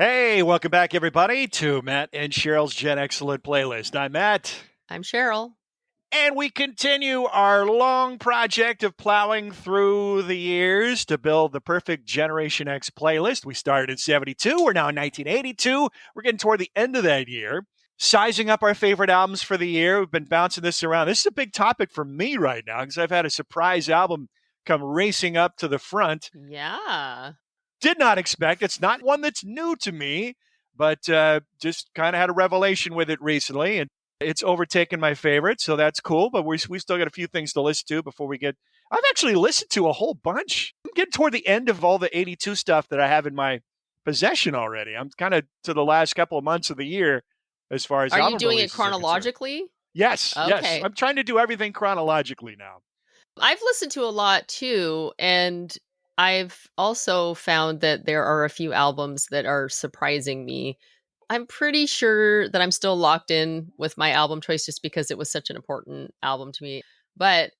Hey, welcome back, everybody, to Matt and Cheryl's Gen Excellent playlist. I'm Matt. I'm Sheryl. And we continue our long project of plowing through the years to build the perfect Generation X playlist. We started in 72. We're now in 1982. We're getting toward the end of that year. Sizing up our favorite albums for the year. We've been bouncing this around. This is a big topic for me right now because I've had a surprise album come racing up to the front. Yeah. Did not expect. It's not one that's new to me, but just kind of had a revelation with it recently, and it's overtaken my favorite, so that's cool. But we still got a few things to listen to before we get. I've actually listened to a whole bunch. I'm getting toward the end of all the 82 stuff that I have in my possession already. I'm kind of to the last couple of months of the year as far as Are you album doing it releases are concerned. chronologically? Yes, yes. Okay. I'm trying to do everything chronologically now. I've listened to a lot too, and I've also found that there are a few albums that are surprising me. I'm pretty sure that I'm still locked in with my album choice just because it was such an important album to me. But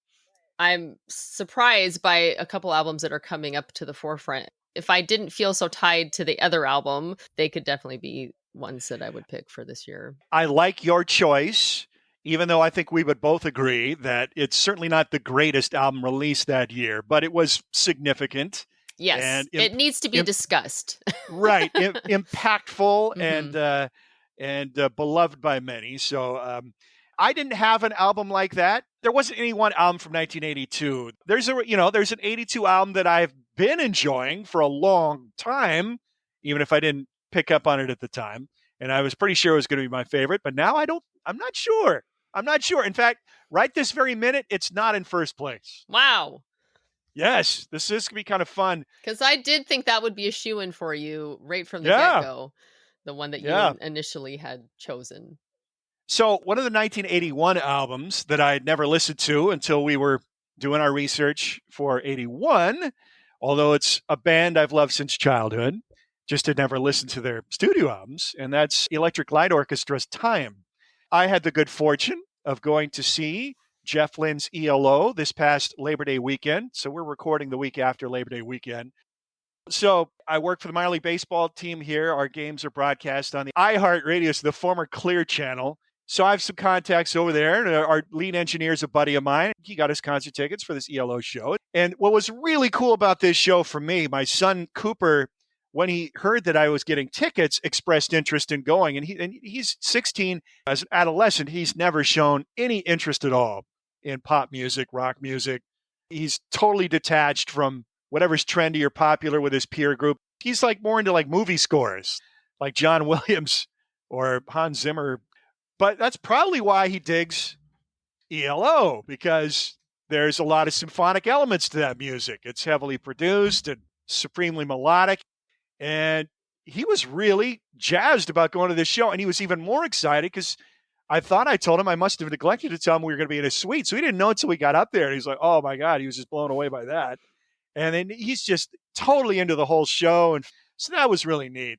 I'm surprised by a couple albums that are coming up to the forefront. If I didn't feel so tied to the other album, they could definitely be ones that I would pick for this year. I like your choice, even though I think we would both agree that it's certainly not the greatest album released that year, but it was significant. Yes, and it needs to be discussed. Right, impactful Mhm. and beloved by many. So I didn't have an album like that. There wasn't any one album from 1982. There's an 82 album that I've been enjoying for a long time, even if I didn't pick up on it at the time. And I was pretty sure it was going to be my favorite, but now I'm not sure. I'm not sure. In fact, right this very minute, it's not in first place. Wow. Yes, this is going to be kind of fun. Because I did think that would be a shoo-in for you right from the Yeah. get-go. The one that Yeah. you initially had chosen. So one of the 1981 albums that I had never listened to until we were doing our research for 81, although it's a band I've loved since childhood, just had never listened to their studio albums, and that's Electric Light Orchestra's Time. I had the good fortune of going to see Jeff Lynne's ELO this past Labor Day weekend. So we're recording the week after Labor Day weekend. So I work for the minor league baseball team here. Our games are broadcast on the iHeart Radio, so the former Clear channel. So I have some contacts over there. And our lead engineer is a buddy of mine. He got us concert tickets for this ELO show. And what was really cool about this show for me, my son Cooper, when he heard that I was getting tickets, expressed interest in going. And he's 16. As an adolescent, he's never shown any interest at all in pop music, rock music. He's totally detached from whatever's trendy or popular with his peer group. He's like more into like movie scores, like John Williams or Hans Zimmer. But that's probably why he digs ELO, because there's a lot of symphonic elements to that music. It's heavily produced and supremely melodic. And he was really jazzed about going to this show. And he was even more excited because I thought I told him, I must have neglected to tell him we were going to be in a suite. So he didn't know until we got up there. And he's like, oh my God, he was just blown away by that. And then he's just totally into the whole show. And so that was really neat.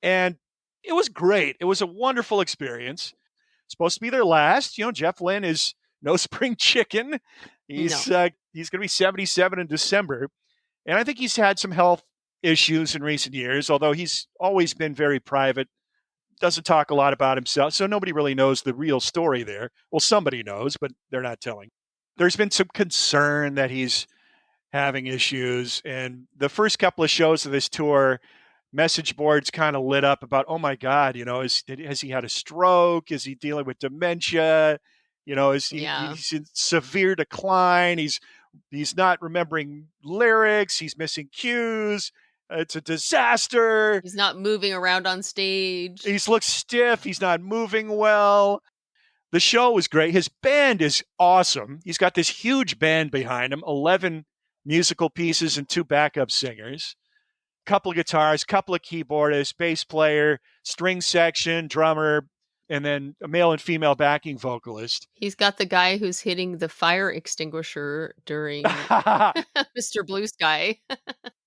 And it was great. It was a wonderful experience. Supposed to be their last. Jeff Lynne is no spring chicken. He's going to be 77 in December. And I think he's had some health issues in recent years, although he's always been very private, doesn't talk a lot about himself. So nobody really knows the real story there. Well, somebody knows, but they're not telling. There's been some concern that he's having issues. And the first couple of shows of this tour, message boards kind of lit up about, oh my God, has he had a stroke? Is he dealing with dementia? He's in severe decline. He's not remembering lyrics. He's missing cues. It's a disaster. He's not moving around on stage. He looks stiff. He's not moving well. The show was great. His band is awesome. He's got this huge band behind him, 11 musical pieces and 2 backup singers, couple of guitars, couple of keyboardists, bass player, string section, drummer, and then a male and female backing vocalist. He's got the guy who's hitting the fire extinguisher during Mr. Blue Sky.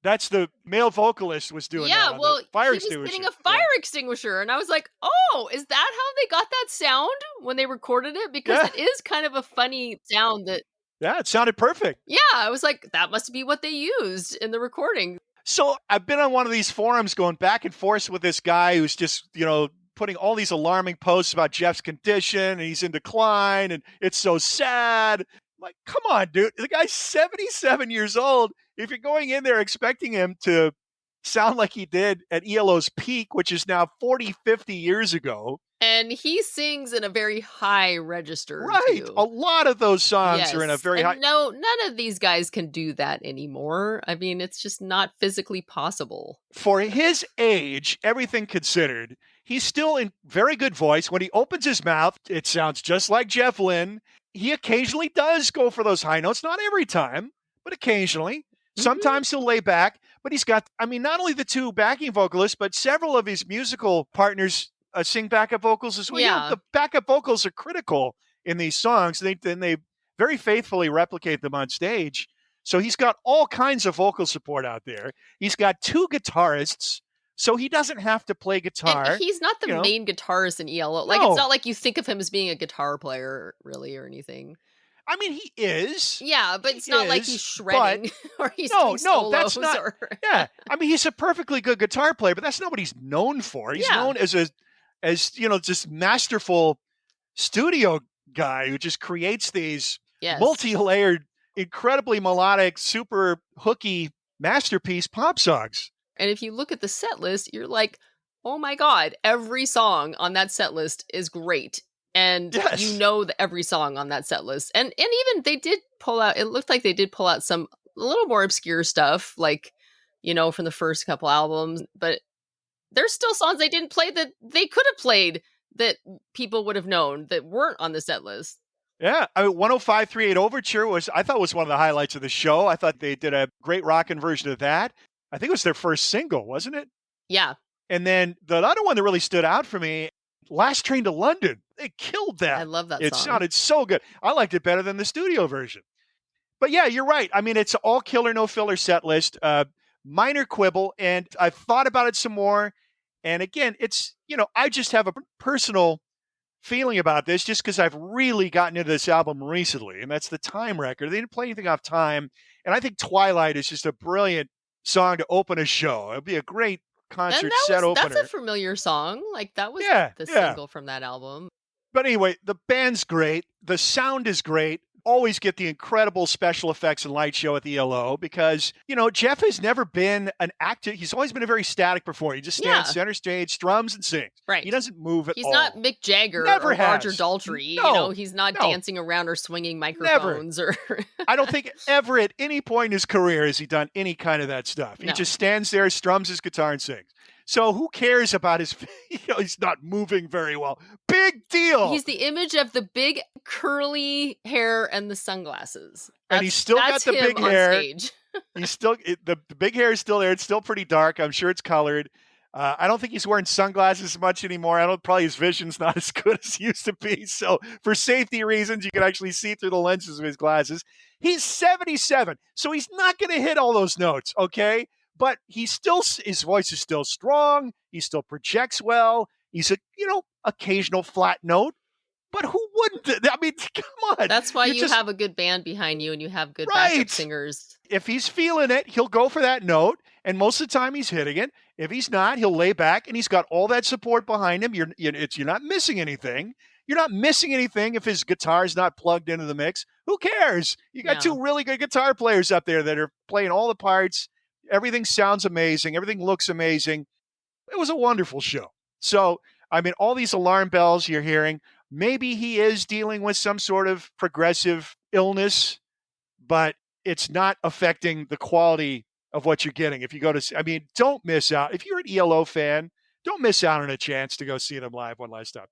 That's the male vocalist was doing that. Well, fire he was hitting a fire extinguisher, and I was like, oh, is that how they got that sound when they recorded it? Because it is kind of a funny sound that... Yeah, it sounded perfect. Yeah, I was like, that must be what they used in the recording. So I've been on one of these forums going back and forth with this guy who's just, putting all these alarming posts about Jeff's condition and he's in decline and it's so sad. I'm like, come on, dude. The guy's 77 years old. If you're going in there expecting him to sound like he did at ELO's peak, which is now 40, 50 years ago. And he sings in a very high register, right? too. A lot of those songs are in a very high. No, none of these guys can do that anymore. I mean, it's just not physically possible. For his age, everything considered, he's still in very good voice. When he opens his mouth, it sounds just like Jeff Lynne. He occasionally does go for those high notes, not every time, but occasionally. Sometimes he'll lay back, but he's got, not only the two backing vocalists, but several of his musical partners sing backup vocals as well. Yeah. The backup vocals are critical in these songs. They very faithfully replicate them on stage. So he's got all kinds of vocal support out there. He's got two guitarists, so he doesn't have to play guitar. And he's not the main guitarist in ELO. Like, it's not like you think of him as being a guitar player, really, or anything. He is. Yeah, but it's not like he's shredding or he's doing solos. That's not. Yeah, he's a perfectly good guitar player, but that's not what he's known for. He's known as just masterful studio guy who just creates these multi-layered, incredibly melodic, super hooky masterpiece pop songs. And if you look at the set list, you're like, oh my God, every song on that set list is great. And you know every song on that set list. And even they did pull out, it looked like they did pull out some a little more obscure stuff, like, from the first couple albums. But there's still songs they didn't play that they could have played that people would have known that weren't on the set list. Yeah, 105.38 Overture I thought was one of the highlights of the show. I thought they did a great rockin' version of that. I think it was their first single, wasn't it? Yeah. And then the other one that really stood out for me, Last Train to London. They killed that. I love that song. It sounded so good. I liked it better than the studio version. But yeah, you're right. It's all killer, no filler set list. Minor quibble, and I've thought about it some more. And again, it's, I just have a personal feeling about this just because I've really gotten into this album recently, and that's the Time record. They didn't play anything off Time, and I think Twilight is just a brilliant song to open a show. It'd be a great concert set opener. That's a familiar song. Like, that was the single from that album. But anyway, the band's great. The sound is great. Always get the incredible special effects and light show at the ELO because, Jeff has never been an actor. He's always been a very static performer. He just stands center stage, strums, and sings. Right. He doesn't move at all. He's not Mick Jagger or Roger Daltrey. No, he's not dancing around or swinging microphones. Or I don't think ever at any point in his career has he done any kind of that stuff. He just stands there, strums his guitar, and sings. So who cares about his, he's not moving very well. Big deal. He's the image of the big curly hair and the sunglasses. And he's still got the big hair. He's still, the big hair is still there. It's still pretty dark. I'm sure it's colored. I don't think he's wearing sunglasses much anymore. Probably his vision's not as good as it used to be. So for safety reasons, you can actually see through the lenses of his glasses. He's 77. So he's not going to hit all those notes. Okay. But his voice is still strong. He still projects well. He's occasional flat note. But who wouldn't? Come on. That's why you have a good band behind you and you have good backup singers. If he's feeling it, he'll go for that note. And most of the time he's hitting it. If he's not, he'll lay back and he's got all that support behind him. You're not missing anything. You're not missing anything if his guitar's not plugged into the mix. Who cares? You got two really good guitar players up there that are playing all the parts. Everything sounds amazing. Everything looks amazing. It was a wonderful show. So, all these alarm bells you're hearing, maybe he is dealing with some sort of progressive illness, but it's not affecting the quality of what you're getting. If you go to, don't miss out. If you're an ELO fan, don't miss out on a chance to go see them live one last time.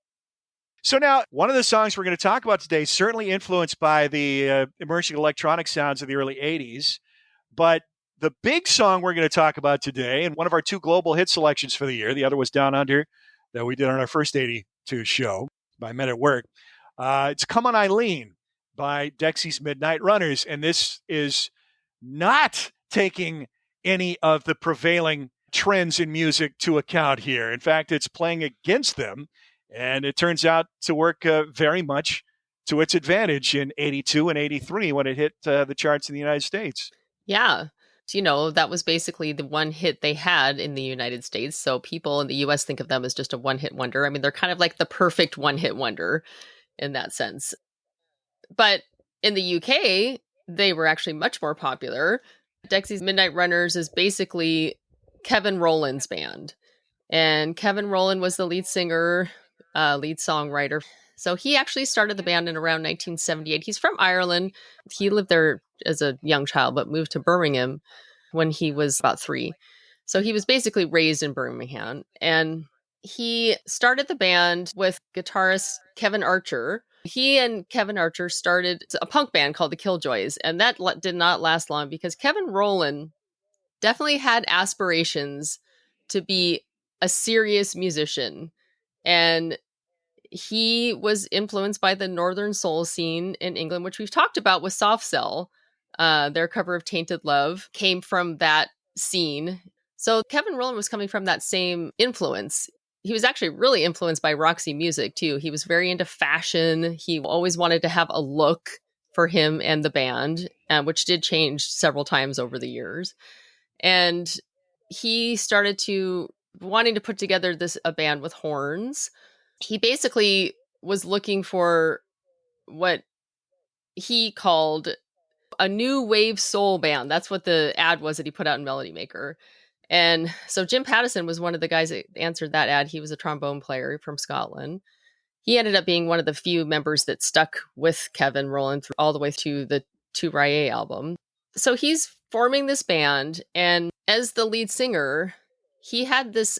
So now, one of the songs we're going to talk about today, certainly influenced by the emerging electronic sounds of the early 80s, but the big song we're going to talk about today, and one of our two global hit selections for the year, the other was Down Under, that we did on our first 82 show by Men at Work. It's Come On Eileen by Dexys Midnight Runners. And this is not taking any of the prevailing trends in music to account here. In fact, it's playing against them. And it turns out to work very much to its advantage in 82 and 83 when it hit the charts in the United States. Yeah. That was basically the one hit they had in the United States. So people in the US think of them as just a one-hit wonder. I mean, they're kind of like the perfect one-hit wonder in that sense. But in the UK, they were actually much more popular. Dexys Midnight Runners is basically Kevin Rowland's band. And Kevin Rowland was the lead singer, lead songwriter. So he actually started the band in around 1978. He's from Ireland. He lived there as a young child, but moved to Birmingham when he was about 3. So he was basically raised in Birmingham. And he started the band with guitarist Kevin Archer. He and Kevin Archer started a punk band called the Killjoys. And that did not last long because Kevin Rowland definitely had aspirations to be a serious musician. And he was influenced by the Northern Soul scene in England, which we've talked about with Soft Cell. Their cover of Tainted Love came from that scene. So Kevin Rowland was coming from that same influence. He was actually really influenced by Roxy music, too. He was very into fashion. He always wanted to have a look for him and the band, which did change several times over the years. And he started wanting to put together a band with horns. He basically was looking for what he called a new wave soul band. That's what the ad was that he put out in Melody Maker. And so Jim Pattison was one of the guys that answered that ad. He was a trombone player from Scotland. He ended up being one of the few members that stuck with Kevin Rowland all the way to the Tu Raye album. So he's forming this band, and as the lead singer, he had this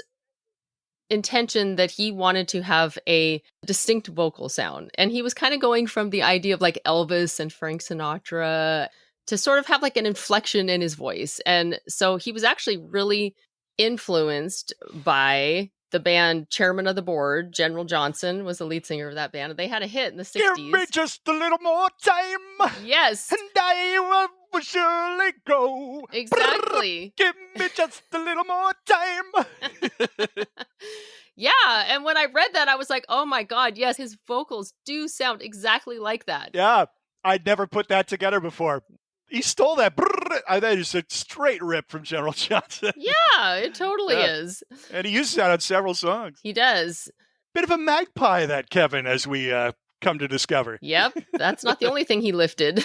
intention that he wanted to have a distinct vocal sound. And he was kind of going from the idea of like Elvis and Frank Sinatra to sort of have like an inflection in his voice. And so he was actually really influenced by the band Chairman of the Board. General Johnson was the lead singer of that band. And they had a hit in the 60s. Give me just a little more time. Yes. And I will surely go. Exactly. Give me just a little more time. Yeah. And when I read that, I was like, oh my God, yes, his vocals do sound exactly like that. Yeah. I'd never put that together before. He stole that. I thought it was a straight rip from General Johnson. Yeah, it totally is. And he uses that on several songs. He does. Bit of a magpie, that Kevin, as we come to discover. Yep. That's not the only thing he lifted.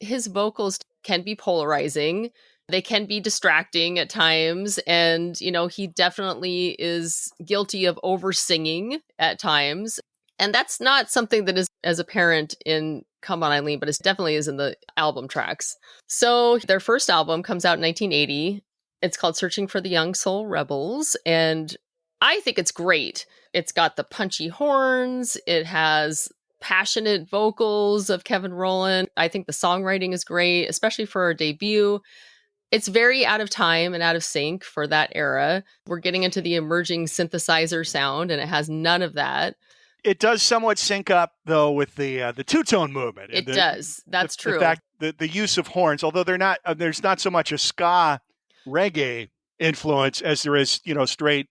His vocals can be polarizing. They can be distracting at times. And, he definitely is guilty of over singing at times. And that's not something that is as apparent in Come On Eileen, but it definitely is in the album tracks. So their first album comes out in 1980. It's called Searching for the Young Soul Rebels. And I think it's great. It's got the punchy horns. It has passionate vocals of Kevin Rowland. I think the songwriting is great, especially for a debut. It's very out of time and out of sync for that era. We're getting into the emerging synthesizer sound, and it has none of that. It does somewhat sync up, though, with the two-tone movement. It does. That's true. The fact the use of horns, although there's not so much a ska reggae influence as there is, straight,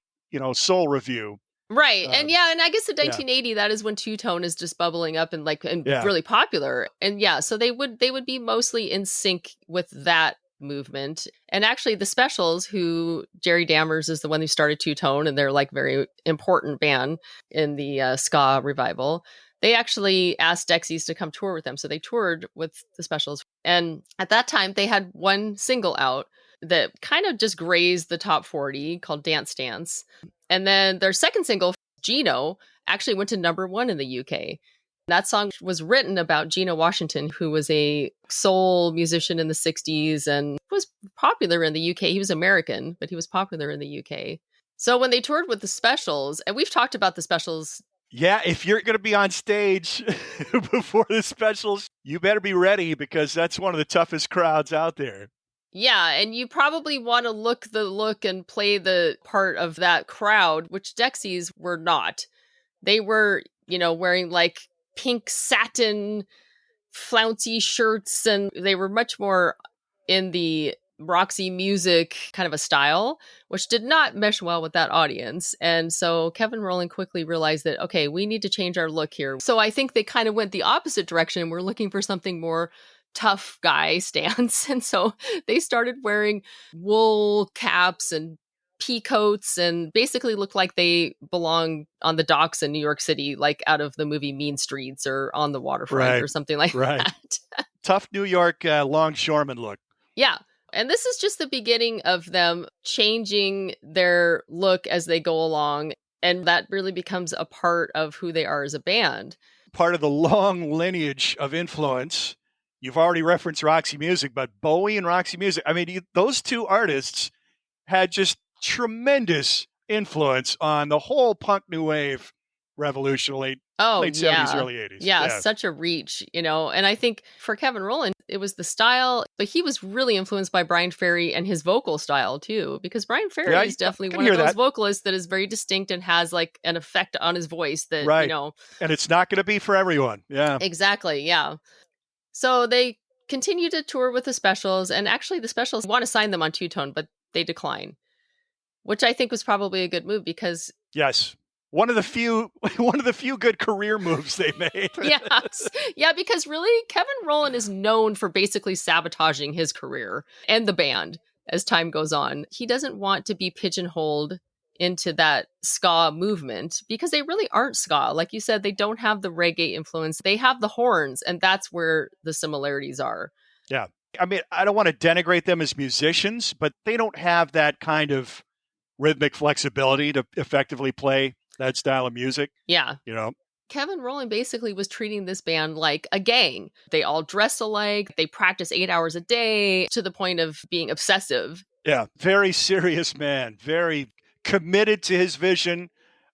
soul review. Right. And I guess in 1980, that is when two-tone is just bubbling up and really popular. And so they would be mostly in sync with that movement. And actually the Specials, who Jerry Dammers is the one who started two-tone, and they're like very important band in the ska revival. They actually asked Dexys to come tour with them. So they toured with the Specials. And at that time they had one single out that kind of just grazed the top 40 called Dance Dance. And then their second single, Gino, actually went to #1 in the UK. That song was written about Gino Washington, who was a soul musician in the 60s and was popular in the UK. He was American, but he was popular in the UK. So when they toured with the Specials, and we've talked about the Specials. Yeah, if you're going to be on stage before the Specials, you better be ready, because that's one of the toughest crowds out there. Yeah, and you probably want to look the look and play the part of that crowd, which Dexys were not. They were, wearing like pink satin flouncy shirts, and they were much more in the Roxy music kind of a style, which did not mesh well with that audience. And so Kevin Rowland quickly realized that, okay, we need to change our look here. So I think they kind of went the opposite direction. We're looking for something more tough guy stance. And so they started wearing wool caps and pea coats and basically looked like they belong on the docks in New York City, like out of the movie Mean Streets or on the waterfront or something like that. Tough New York longshoreman look. Yeah. And this is just the beginning of them changing their look as they go along. And that really becomes a part of who they are as a band. Part of the long lineage of influence. You've already referenced Roxy Music, but Bowie and Roxy Music, I mean, those two artists had just tremendous influence on the whole punk new wave revolution, late 70s, early 80s. Yeah, such a reach, And I think for Kevin Rowland, it was the style, but he was really influenced by Brian Ferry and his vocal style too, because Brian Ferry is definitely one of those vocalists that is very distinct and has like an effect on his voice that, And it's not going to be for everyone. Yeah. Exactly. Yeah. So they continue to tour with the Specials, and actually the Specials want to sign them on Two Tone, but they decline, which I think was probably a good move because yes. One of the few good career moves they made. Yes. Yeah, because really Kevin Rowland is known for basically sabotaging his career and the band as time goes on. He doesn't want to be pigeonholed into that ska movement because they really aren't ska. Like you said, they don't have the reggae influence. They have the horns, and that's where the similarities are. Yeah. I mean, I don't want to denigrate them as musicians, but they don't have that kind of rhythmic flexibility to effectively play that style of music. Yeah. Kevin Rowland basically was treating this band like a gang. They all dress alike. They practice 8 hours a day to the point of being obsessive. Yeah. Very serious man. Very committed to his vision.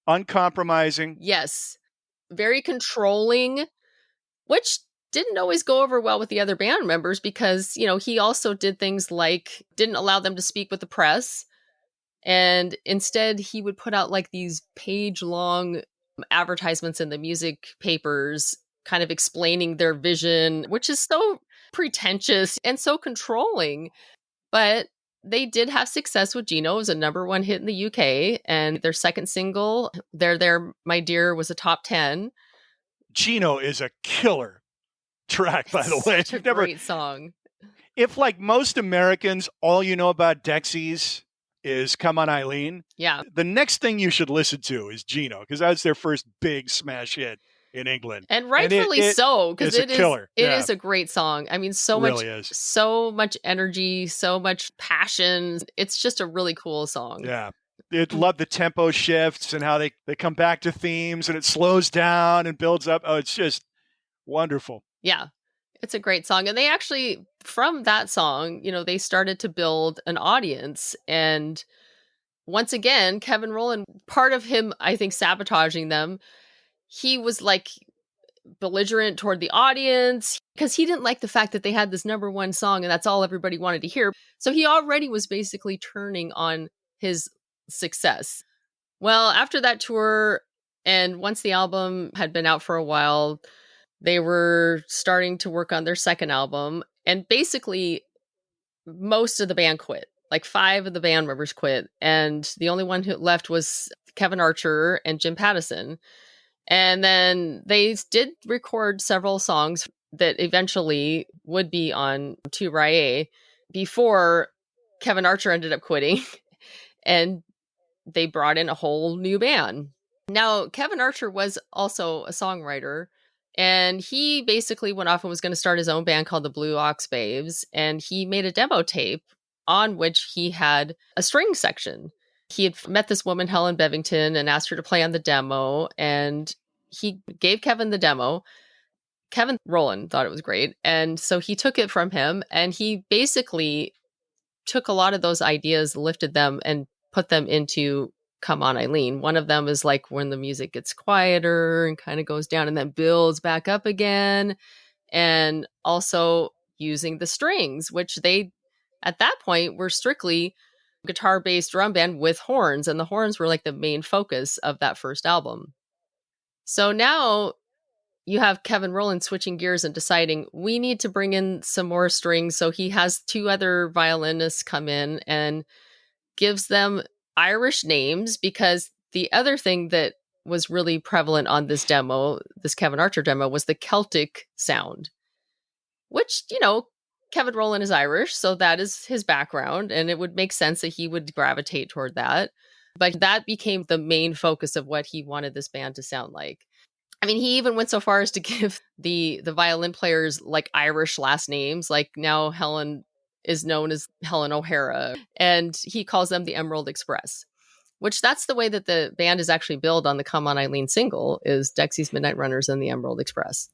Uncompromising. Yes. Very controlling, which didn't always go over well with the other band members because, he also did things like didn't allow them to speak with the press. And instead, he would put out like these page-long advertisements in the music papers, kind of explaining their vision, which is so pretentious and so controlling. But they did have success with Gino. It was a #1 hit in the UK. And their second single, There, My Dear, was a top 10. Gino is a killer track, by the way. Such a great song. If, like most Americans, all you know about Dexys is Come On, Eileen. Yeah. The next thing you should listen to is Gino, because that's their first big smash hit in England. And rightfully so, because it is killer. It is a great song. I mean, so much energy, so much passion. It's just a really cool song. Yeah. It love the tempo shifts and how they come back to themes and it slows down and builds up. Oh, it's just wonderful. Yeah. It's a great song. And they actually, from that song, they started to build an audience. And once again, Kevin Rowland, part of him, I think, sabotaging them, he was like belligerent toward the audience because he didn't like the fact that they had this #1 song and that's all everybody wanted to hear. So he already was basically turning on his success. Well, after that tour, and once the album had been out for a while, they were starting to work on their second album, and basically most of the band quit. Like 5 of the band members quit, and the only one who left was Kevin Archer and Jim Pattison. And then they did record several songs that eventually would be on Tu Raye before Kevin Archer ended up quitting, and they brought in a whole new band. Now, Kevin Archer was also a songwriter. And he basically went off and was going to start his own band called the Blue Ox Babes. And he made a demo tape on which he had a string section. He had met this woman, Helen Bevington, and asked her to play on the demo. And he gave Kevin the demo. Kevin Rowland thought it was great. And so he took it from him. And he basically took a lot of those ideas, lifted them, and put them into Come On, Eileen. One of them is like when the music gets quieter and kind of goes down and then builds back up again. And also using the strings, which they, at that point, were strictly guitar-based drum band with horns. And the horns were like the main focus of that first album. So now you have Kevin Rowland switching gears and deciding we need to bring in some more strings. So he has 2 other violinists come in and gives them Irish names, because the other thing that was really prevalent on this demo, this Kevin Archer demo, was the Celtic sound. which, Kevin Rowland is Irish, so that is his background, and it would make sense that he would gravitate toward that. But that became the main focus of what he wanted this band to sound like. I mean, he even went so far as to give the violin players like Irish last names. Like now Helen is known as Helen O'Hara, and he calls them the Emerald Express, which that's the way that the band is actually billed on the Come On Eileen single, is Dexys, Midnight Runners, and the Emerald Express.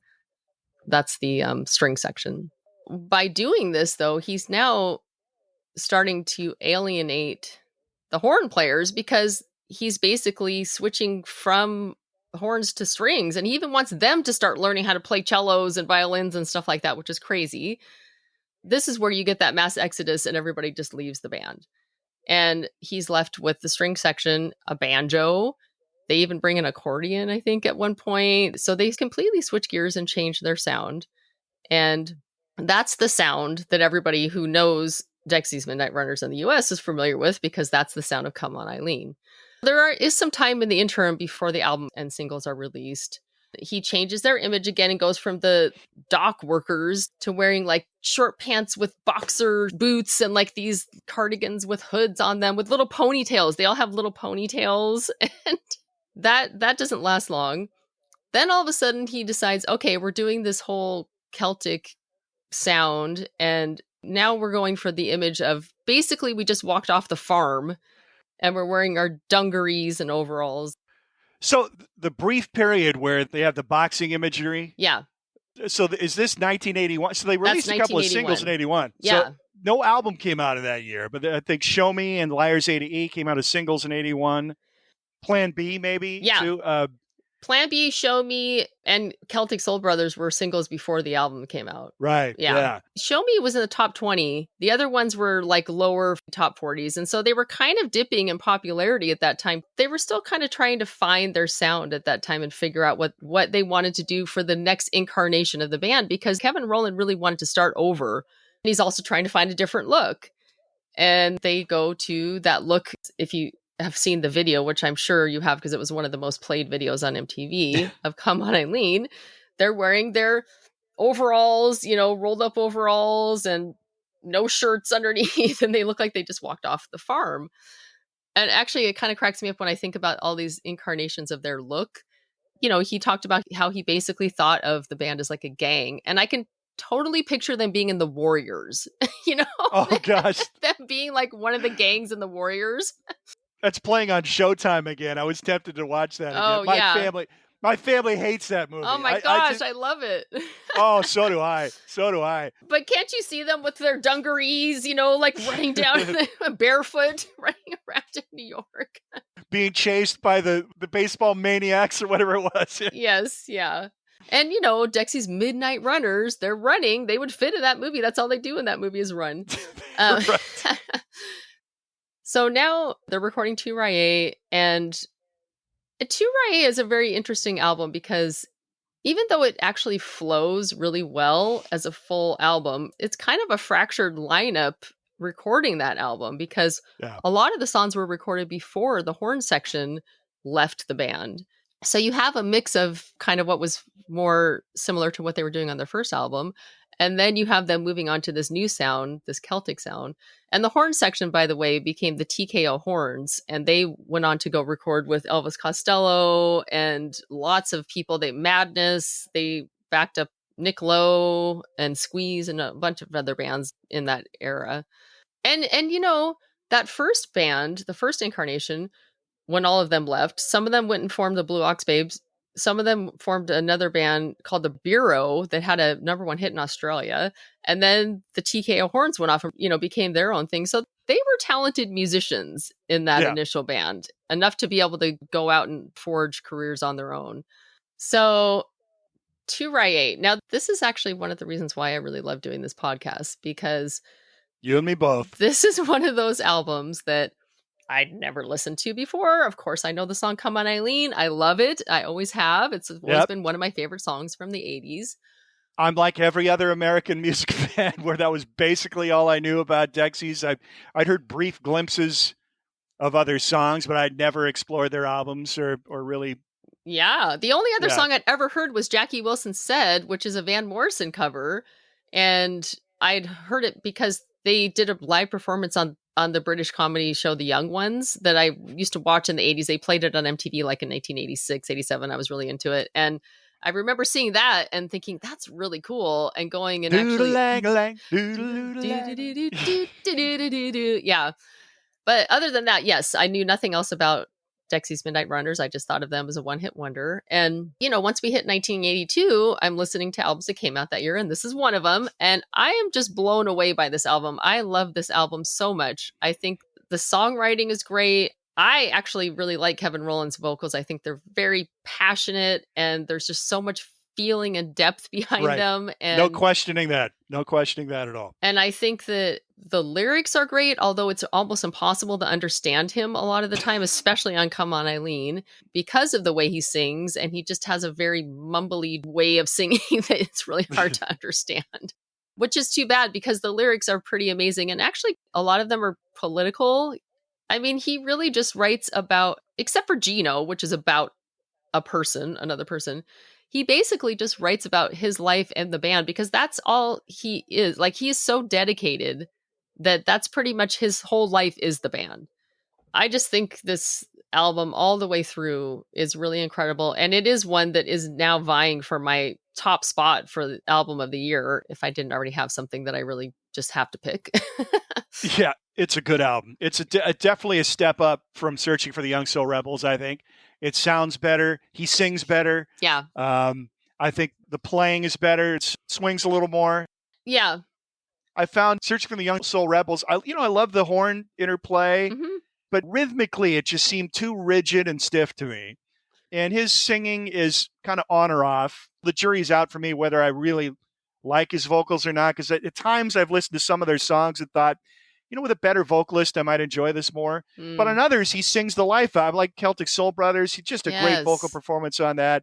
That's the string section. By doing this, though, he's now starting to alienate the horn players because he's basically switching from horns to strings, and he even wants them to start learning how to play cellos and violins and stuff like that, which is crazy. This is where you get that mass exodus and everybody just leaves the band. And he's left with the string section, a banjo. They even bring an accordion, I think, at one point. So they completely switch gears and change their sound. And that's the sound that everybody who knows Dexys Midnight Runners in the US is familiar with, because that's the sound of Come On Eileen. There is some time in the interim before the album and singles are released. He changes their image again and goes from the dock workers to wearing like short pants with boxer boots and like these cardigans with hoods on them with little ponytails. They all have little ponytails, and that doesn't last long. Then all of a sudden he decides, okay, we're doing this whole Celtic sound, and now we're going for the image of basically we just walked off the farm and we're wearing our dungarees and overalls. So the brief period where they have the boxing imagery. Yeah. So is this 1981? So they released a couple of singles in 81. Yeah. So no album came out of that year, but I think Show Me and Liar's A came out as singles in 81. Plan B maybe. Yeah. Too. Plan B, Show Me, and Celtic Soul Brothers were singles before the album came out. Right. Yeah. Show Me was in the top 20. The other ones were like lower top 40s. And so they were kind of dipping in popularity at that time. They were still kind of trying to find their sound at that time and figure out what they wanted to do for the next incarnation of the band, because Kevin Rowland really wanted to start over. And he's also trying to find a different look. And they go to that look, if you have seen the video, which I'm sure you have because it was one of the most played videos on MTV of Come On Eileen. They're wearing their overalls, rolled up overalls and no shirts underneath. And they look like they just walked off the farm. And actually, it kind of cracks me up when I think about all these incarnations of their look. He talked about how he basically thought of the band as like a gang. And I can totally picture them being in the Warriors, Oh, gosh. them being like one of the gangs in the Warriors. That's playing on Showtime again. I was tempted to watch that again. Oh, yeah. My family hates that movie. Oh my gosh, I love it. Oh, so do I. But can't you see them with their dungarees, like running down barefoot, running around in New York? Being chased by the baseball maniacs or whatever it was. Yes, yeah. And, Dexys Midnight Runners, they're running. They would fit in that movie. That's all they do in that movie is run. So now they're recording Tu Rye, and Tu Rye is a very interesting album because even though it actually flows really well as a full album, it's kind of a fractured lineup recording that album because a lot of the songs were recorded before the horn section left the band. So you have a mix of kind of what was more similar to what they were doing on their first album. And then you have them moving on to this new sound, this Celtic sound. And the horn section, by the way, became the TKO horns. And they went on to go record with Elvis Costello and lots of people. Madness, they backed up Nick Lowe and Squeeze and a bunch of other bands in that era. And that first band, the first incarnation, when all of them left, some of them went and formed the Blue Ox Babes. Some of them formed another band called the Bureau that had a #1 hit in Australia. And then the TKO horns went off and, became their own thing. So they were talented musicians in that initial band, enough to be able to go out and forge careers on their own. So Tu Rye. Now, this is actually one of the reasons why I really love doing this podcast, because you and me both. This is one of those albums that I'd never listened to before. Of course, I know the song Come On Eileen. I love it. I always have. It's always been one of my favorite songs from the 80s. I'm like every other American music fan where that was basically all I knew about Dexys. I'd heard brief glimpses of other songs, but I'd never explored their albums or really. Yeah. The only other song I'd ever heard was Jackie Wilson Said, which is a Van Morrison cover. And I'd heard it because they did a live performance on the British comedy show The Young Ones that I used to watch in the 80s. They played it on MTV like in 1986, 87. I was really into it. And I remember seeing that and thinking, that's really cool. And going and actually. Doodle-lang-a-lang, Yeah. But other than that, yes, I knew nothing else about Dexys Midnight Runners. I just thought of them as a one-hit wonder. And, once we hit 1982, I'm listening to albums that came out that year, and this is one of them. And I am just blown away by this album. I love this album so much. I think the songwriting is great. I actually really like Kevin Rowland's vocals. I think they're very passionate, and there's just so much feeling and depth behind them. And no questioning that at all. And I think that the lyrics are great, although it's almost impossible to understand him a lot of the time, especially on Come On Eileen, because of the way he sings. And he just has a very mumbly way of singing that it's really hard to understand, which is too bad because the lyrics are pretty amazing. And actually, a lot of them are political. I mean, he really just writes about, except for Gino, which is about another person. He basically just writes about his life and the band because that's all he is. Like, he is so dedicated that that's pretty much his whole life is the band. I just think this album all the way through is really incredible. And it is one that is now vying for my top spot for the album of the year. If I didn't already have something that I really just have to pick. Yeah, it's a good album. It's definitely a step up from Searching for the Young Soul Rebels, I think. It sounds better. He sings better. Yeah. I think the playing is better. It swings a little more. Yeah. I found Searching for the Young Soul Rebels, I love the horn interplay, but rhythmically it just seemed too rigid and stiff to me. And his singing is kind of on or off. The jury's out for me whether I really like his vocals or not, because at times I've listened to some of their songs and thought, with a better vocalist, I might enjoy this more. But on others, he sings the life out. Like Celtic Soul Brothers. He's just a great vocal performance on that.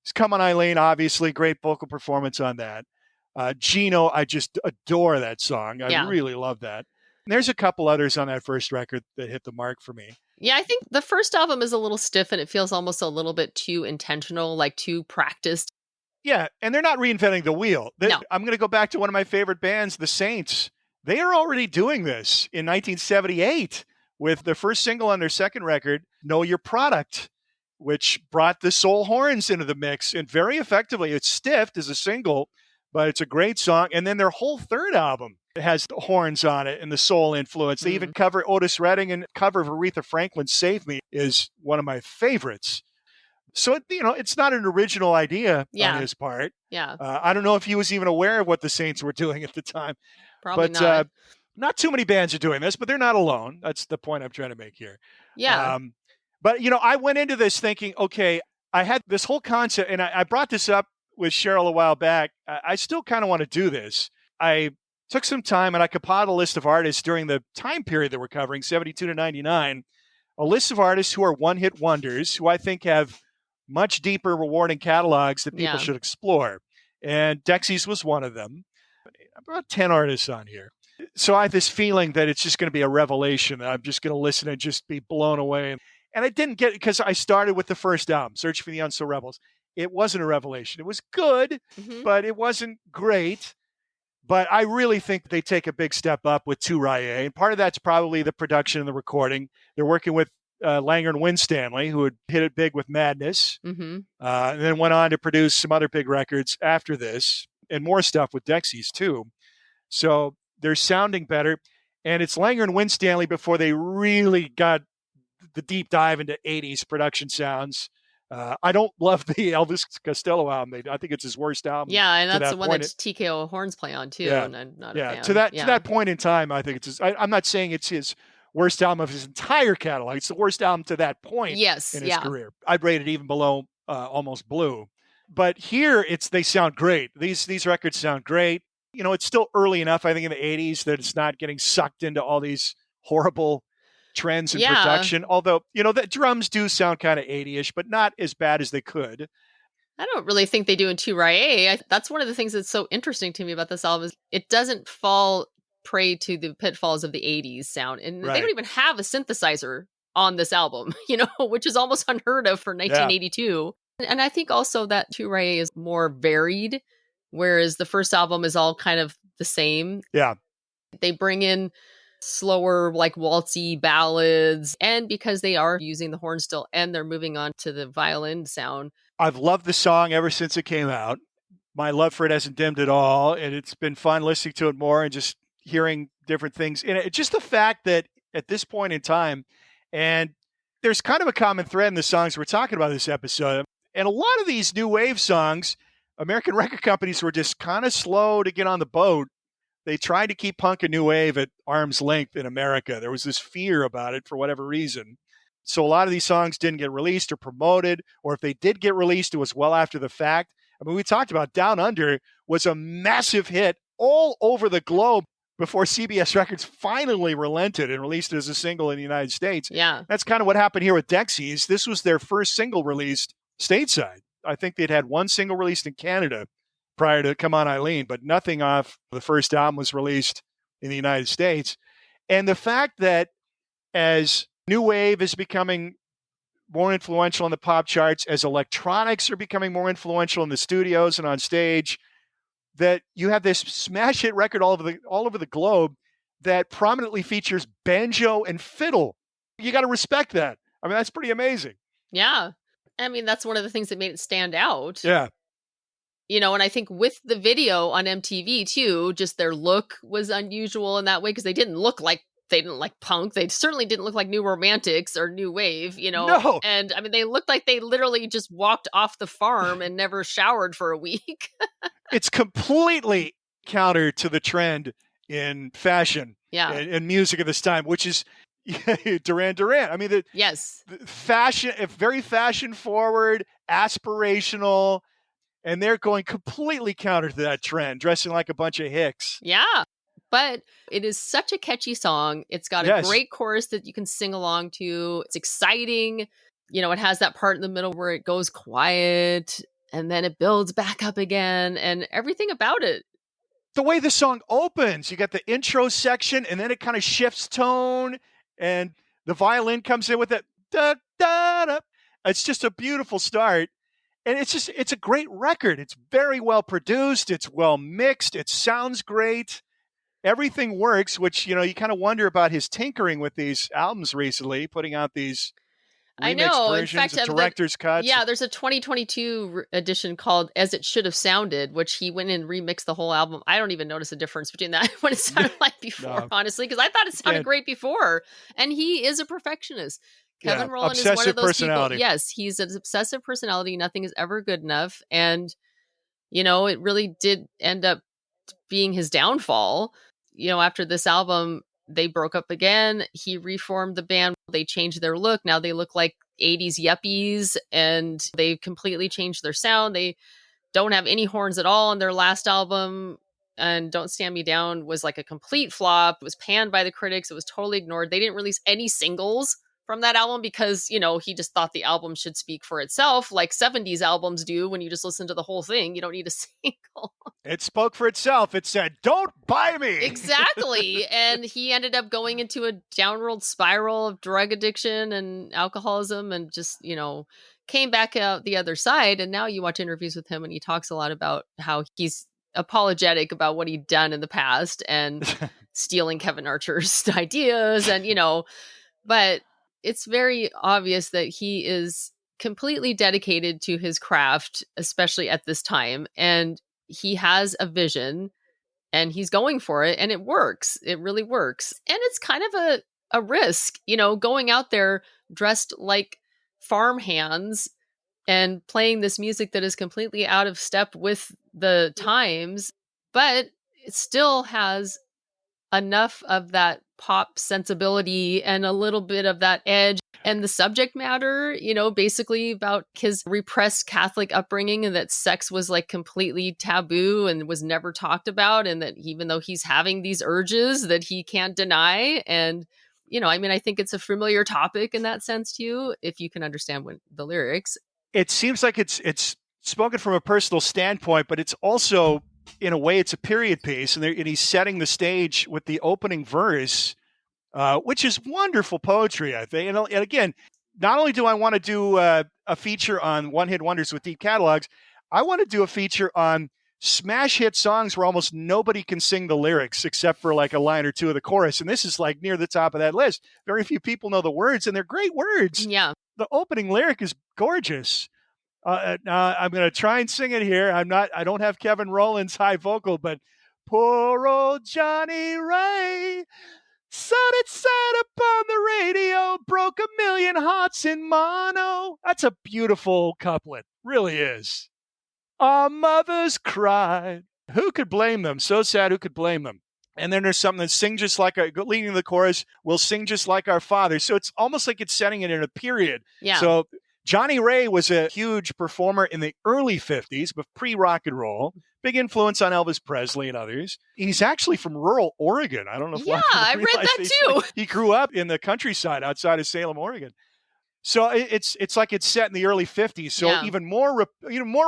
It's Come On Eileen, obviously, great vocal performance on that. Gino, I just adore that song. I really love that. And there's a couple others on that first record that hit the mark for me. Yeah, I think the first album is a little stiff and it feels almost a little bit too intentional, like too practiced. Yeah, and they're not reinventing the wheel. No. I'm going to go back to one of my favorite bands, The Saints. They are already doing this in 1978 with the first single on their second record, Know Your Product, which brought the soul horns into the mix and very effectively. It's stiffed as a single, but it's a great song. And then their whole third album has the horns on it and the soul influence. They even cover Otis Redding, and cover of Aretha Franklin's Save Me is one of my favorites. So, it's not an original idea on his part. Yeah. I don't know if he was even aware of what the Saints were doing at the time. Probably not. Not too many bands are doing this, but they're not alone. That's the point I'm trying to make here. Yeah. But, I went into this thinking, okay, I had this whole concept, and I brought this up with Sheryl a while back. I still kind of want to do this. I took some time and I compiled a list of artists during the time period that we're covering, 72 to 99, a list of artists who are one-hit wonders, who I think have much deeper, rewarding catalogs that people should explore. And Dexys was one of them. About 10 artists on here. So I have this feeling that it's just going to be a revelation. I'm just going to listen and just be blown away. And I didn't get it because I started with the first album, Search for the Young Soul Rebels. It wasn't a revelation. It was good, but it wasn't great. But I really think they take a big step up with Tu Raye. And part of that's probably the production and the recording. They're working with Langer and Winstanley, who had hit it big with Madness, and then went on to produce some other big records after this, and more stuff with Dexys too. So they're sounding better. And it's Langer and Winstanley before they really got the deep dive into 80s production sounds. I don't love the Elvis Costello album. I think it's his worst album. Yeah, and that's the one that TKO horns play on too. Yeah. And I'm not a fan. To that point in time, I think it's I'm not saying it's his worst album of his entire catalog. It's the worst album to that point in his career. I'd rate it even below Almost Blue. But here they sound great. These records sound great. It's still early enough, I think, in the 80s that it's not getting sucked into all these horrible trends in production. Although, the drums do sound kind of 80-ish, but not as bad as they could. I don't really think they do in Tu Raye. That's one of the things that's so interesting to me about this album is it doesn't fall prey to the pitfalls of the 80s sound. And they don't even have a synthesizer on this album, which is almost unheard of for 1982. And I think also that Tu Raye is more varied whereas the first album is all kind of the same. Yeah. They bring in slower, like waltzy ballads, and because they are using the horn still and they're moving on to the violin sound. I've loved the song ever since it came out. My love for it hasn't dimmed at all, and it's been fun listening to it more and just hearing different things. And just the fact that at this point in time, and there's kind of a common thread in the songs we're talking about this episode, and a lot of these new wave songs, American record companies were just kind of slow to get on the boat. They tried to keep punk and new wave at arm's length in America. There was this fear about it for whatever reason. So a lot of these songs didn't get released or promoted, or if they did get released, it was well after the fact. I mean, we talked about Down Under was a massive hit all over the globe before CBS Records finally relented and released it as a single in the United States. Yeah. That's kind of what happened here with Dexys. This was their first single released stateside. I think they'd had one single released in Canada prior to Come On Eileen, but nothing off the first album was released in the United States. And the fact that as new wave is becoming more influential in the pop charts, as electronics are becoming more influential in the studios and on stage, that you have this smash hit record all over the globe that prominently features banjo and fiddle. You got to respect that. I mean, that's pretty amazing. Yeah. I mean, that's one of the things that made it stand out. Yeah. You know, and I think with the video on MTV too, just their look was unusual in that way because they didn't look like punk. They certainly didn't look like New Romantics or New Wave, you know. No. And I mean, they looked like they literally just walked off the farm and never showered for a week. It's completely counter to the trend in fashion and music at this time, which is Duran Duran. I mean, yes, fashion, very fashion forward, aspirational, and they're going completely counter to that trend, dressing like a bunch of hicks. Yeah. But it is such a catchy song. It's got a great chorus that you can sing along to. It's exciting. You know, it has that part in the middle where it goes quiet and then it builds back up again and everything about it. The way the song opens, you got the intro section and then it kind of shifts tone and the violin comes in with it. Da, da, da. It's just a beautiful start. And it's a great record. It's very well produced. It's well mixed. It sounds great. Everything works, which, you know, you kind of wonder about his tinkering with these albums recently, putting out these remixed versions, in fact, director's cuts. Yeah, there's a 2022 edition called As It Should Have Sounded, which he went and remixed the whole album. I don't even notice a difference between that and what it sounded like before, honestly, because I thought it sounded great before. And he is a perfectionist. Kevin Rowland is one of those people. Yes, he's an obsessive personality. Nothing is ever good enough. And, you know, it really did end up being his downfall. You know, after this album, they broke up again. He reformed the band. They changed their look. Now they look like 80s yuppies and they completely changed their sound. They don't have any horns at all on their last album. And Don't Stand Me Down was like a complete flop. It was panned by the critics. It was totally ignored. They didn't release any singles from that album because, you know, he just thought the album should speak for itself, like 70s albums do when you just listen to the whole thing. You don't need a single. It spoke for itself. It said, "Don't buy me." Exactly. And he ended up going into a downward spiral of drug addiction and alcoholism and just, you know, came back out the other side. And now you watch interviews with him and he talks a lot about how he's apologetic about what he'd done in the past and stealing Kevin Archer's ideas and, you know, but it's very obvious that he is completely dedicated to his craft, especially at this time. And he has a vision and he's going for it and it works. It really works. And it's kind of a risk, you know, going out there dressed like farmhands and playing this music that is completely out of step with the times, but it still has enough of that pop sensibility and a little bit of that edge and the subject matter, you know, basically about his repressed Catholic upbringing and that sex was like completely taboo and was never talked about. And that even though he's having these urges that he can't deny. And, you know, I mean, I think it's a familiar topic in that sense too, if you can understand the lyrics. It seems like it's spoken from a personal standpoint, but it's also, in a way, it's a period piece, and he's setting the stage with the opening verse, which is wonderful poetry, I think. And again, not only do I want to do a feature on one-hit wonders with deep catalogs, I want to do a feature on smash hit songs where almost nobody can sing the lyrics except for like a line or two of the chorus. And this is like near the top of that list. Very few people know the words, and they're great words. Yeah. The opening lyric is gorgeous. I'm going to try and sing it here. I don't have Kevin Rowland's high vocal, but poor old Johnny Ray, sun it set upon the radio, broke a million hearts in mono. That's a beautiful couplet. Really is. Our mothers cried. Who could blame them? So sad, who could blame them? And then there's something that sing just like leading the chorus, we'll sing just like our father. So it's almost like it's setting it in a period. Yeah. So Johnny Ray was a huge performer in the early 50s, but pre-rock and roll. Big influence on Elvis Presley and others. He's actually from rural Oregon. I don't know if I read that too. He grew up in the countryside outside of Salem, Oregon. So it's like it's set in the early 50s. So even more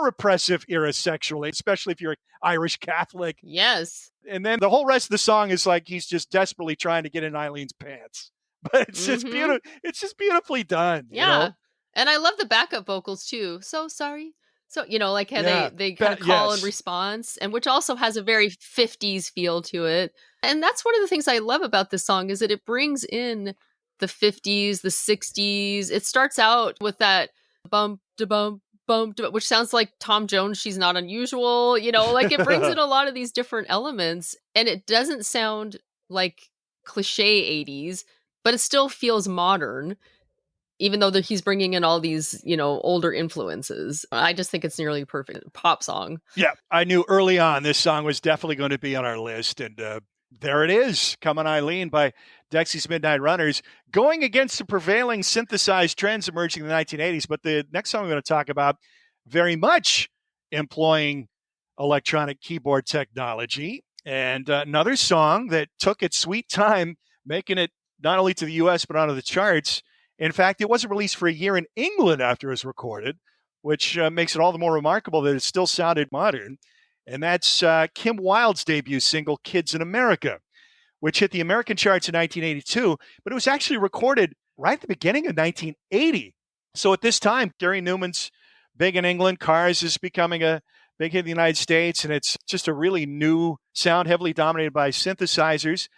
repressive era sexually, especially if you're Irish Catholic. Yes. And then the whole rest of the song is like he's just desperately trying to get in Eileen's pants. But it's just beautiful. It's just beautifully done. Yeah. You know? And I love the backup vocals too. So sorry. So, like how they kind of call in response, and which also has a very 50s feel to it. And that's one of the things I love about this song is that it brings in the 50s, the 60s. It starts out with that bump, da bump, bump, which sounds like Tom Jones, She's Not Unusual. Like it brings in a lot of these different elements, and it doesn't sound like cliche 80s, but it still feels modern. Even though he's bringing in all these, older influences. I just think it's nearly perfect pop song. Yeah, I knew early on this song was definitely going to be on our list. And there it is, Come On Eileen by Dexys Midnight Runners, going against the prevailing synthesized trends emerging in the 1980s. But the next song we're going to talk about very much employing electronic keyboard technology. And another song that took its sweet time, making it not only to the U.S., but onto the charts. In fact, it wasn't released for a year in England after it was recorded, which makes it all the more remarkable that it still sounded modern. And that's Kim Wilde's debut single, Kids in America, which hit the American charts in 1982, but it was actually recorded right at the beginning of 1980. So at this time, Gary Newman's big in England, Cars is becoming a big hit in the United States, and it's just a really new sound, heavily dominated by synthesizers.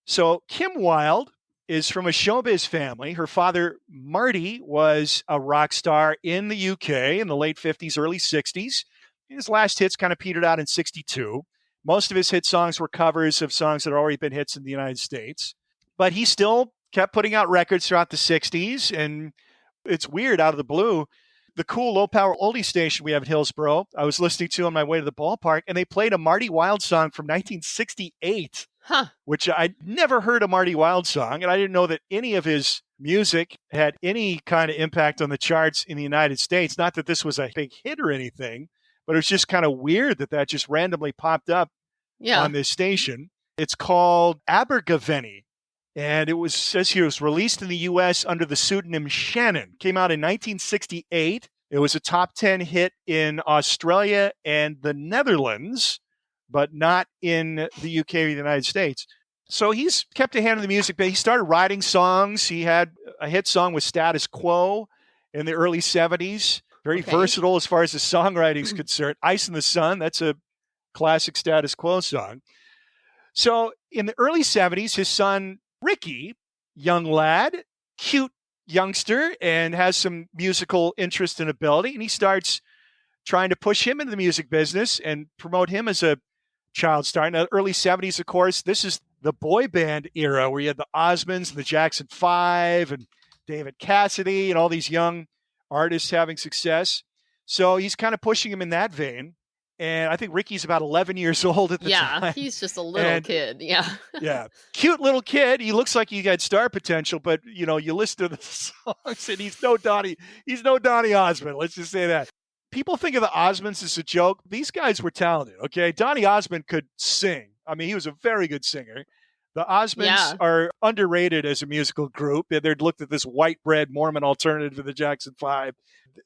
So Kim Wilde is from a showbiz family. Her father, Marty, was a rock star in the UK in the late 50s, early 60s. His last hits kind of petered out in 62. Most of his hit songs were covers of songs that had already been hits in the United States. But he still kept putting out records throughout the 60s. And it's weird, out of the blue, the cool low-power oldie station we have at Hillsborough, I was listening to on my way to the ballpark, and they played a Marty Wilde song from 1968. Which I'd never heard a Marty Wilde song, and I didn't know that any of his music had any kind of impact on the charts in the United States. Not that this was a big hit or anything, but it was just kind of weird that just randomly popped up on this station. It's called Abergavenny, and it says here it was released in the U.S. under the pseudonym Shannon. Came out in 1968. It was a top 10 hit in Australia and the Netherlands, but not in the UK or the United States. So he's kept a hand in the music, but he started writing songs. He had a hit song with Status Quo in the early 70s. Very versatile as far as the songwriting is concerned. Ice in the Sun, that's a classic Status Quo song. So in the early 70s, his son, Ricky, young lad, cute youngster, and has some musical interest and ability, and he starts trying to push him into the music business and promote him as a child star. In the early 70s, of course, this is the boy band era where you had the Osmonds and the Jackson 5 and David Cassidy and all these young artists having success. So he's kind of pushing him in that vein. And I think Ricky's about 11 years old at the time. Yeah, he's just a little kid. Yeah. Yeah. Cute little kid. He looks like he got star potential, but, you listen to the songs and he's no Donny Osmond. Let's just say that. People think of the Osmonds as a joke. These guys were talented, okay? Donny Osmond could sing. I mean, he was a very good singer. The Osmonds are underrated as a musical group. They're looked at this white bread Mormon alternative to the Jackson 5.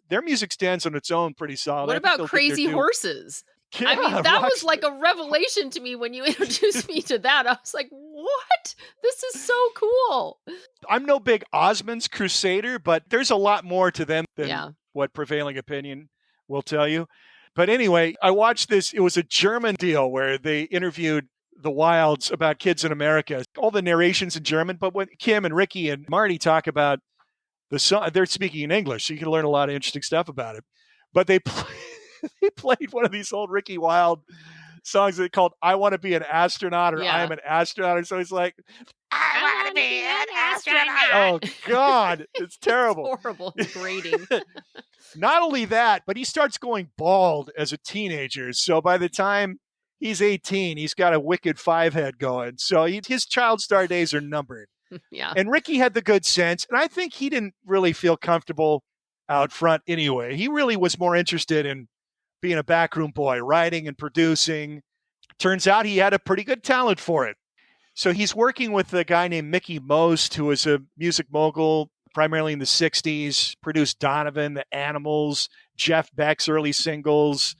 Their music stands on its own pretty solid. What about Crazy Horses? Yeah, I mean, that was like a revelation to me when you introduced me to that. I was like, what? This is so cool. I'm no big Osmonds crusader, but there's a lot more to them than what prevailing opinion will tell you. But anyway, I watched this. It was a German deal where they interviewed the Wildes about kids in America. All the narrations in German, but when Kim and Ricky and Marty talk about the song, they're speaking in English, so you can learn a lot of interesting stuff about it. But they played one of these old Ricky Wilde songs that called "I Want to Be an Astronaut" or "I Am an Astronaut," and so he's like, "I want to be an astronaut." Oh God, it's terrible. It's horrible, degrading. Not only that, but he starts going bald as a teenager. So by the time he's 18, he's got a wicked 5-head going. So his child star days are numbered. Yeah. And Ricky had the good sense, and I think he didn't really feel comfortable out front anyway. He really was more interested in being a backroom boy, writing and producing. Turns out he had a pretty good talent for it. So he's working with a guy named Mickey Most, who was a music mogul primarily in the 60s, produced Donovan, The Animals, Jeff Beck's early singles,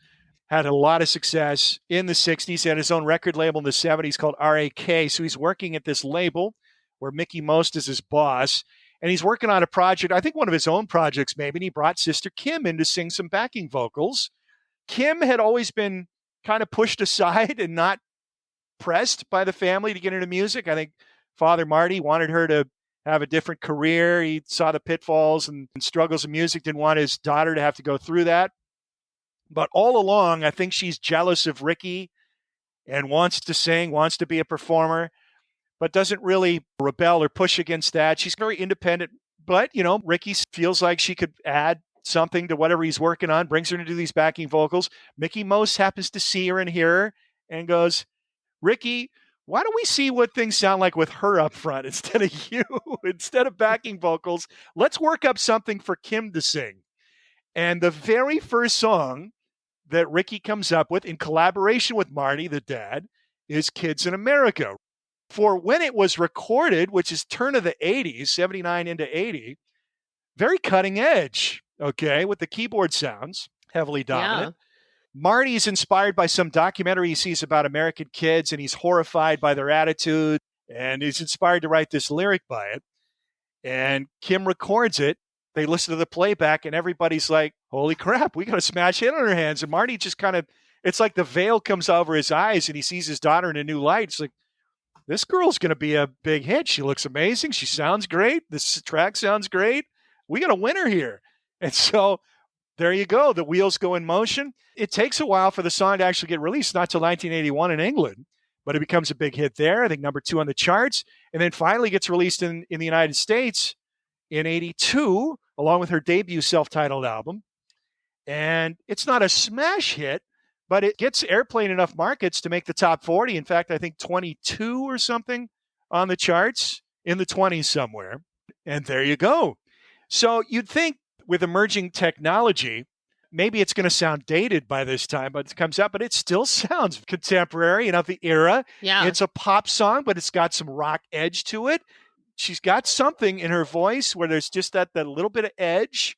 had a lot of success in the 60s. He had his own record label in the 70s called RAK. So he's working at this label where Mickey Most is his boss. And he's working on a project, I think one of his own projects maybe, and he brought sister Kim in to sing some backing vocals. Kim had always been kind of pushed aside and not pressed by the family to get into music. I think Father Marty wanted her to have a different career. He saw the pitfalls and struggles of music, didn't want his daughter to have to go through that. But all along, I think she's jealous of Ricky and wants to sing, wants to be a performer, but doesn't really rebel or push against that. She's very independent, but, Ricky feels like she could add something to whatever he's working on, brings her to do these backing vocals. Mickey Most happens to see her and hear her and goes, "Ricky, why don't we see what things sound like with her up front instead of you? Instead of backing vocals, let's work up something for Kim to sing." And the very first song that Ricky comes up with in collaboration with Marty, the dad, is "Kids in America." For when it was recorded, which is turn of the 80s, 79 into 80, very cutting edge, okay, with the keyboard sounds, heavily dominant. Yeah. Marty's inspired by some documentary he sees about American kids, and he's horrified by their attitude, and he's inspired to write this lyric by it. And Kim records it. They listen to the playback, and everybody's like, holy crap, we got a smash hit on our hands. And Marty just kind of, it's like the veil comes over his eyes, and he sees his daughter in a new light. It's like, this girl's going to be a big hit. She looks amazing. She sounds great. This track sounds great. We got a winner here. And so there you go. The wheels go in motion. It takes a while for the song to actually get released, not till 1981 in England, but it becomes a big hit there. I think number 2 on the charts. And then finally gets released in the United States in 82, along with her debut self-titled album. And it's not a smash hit, but it gets airplay in enough markets to make the top 40. In fact, I think 22 or something on the charts, in the 20s somewhere. And there you go. So you'd think with emerging technology, maybe it's going to sound dated by this time, but it comes out, but it still sounds contemporary and of the era. Yeah. It's a pop song, but it's got some rock edge to it. She's got something in her voice where there's just that little bit of edge.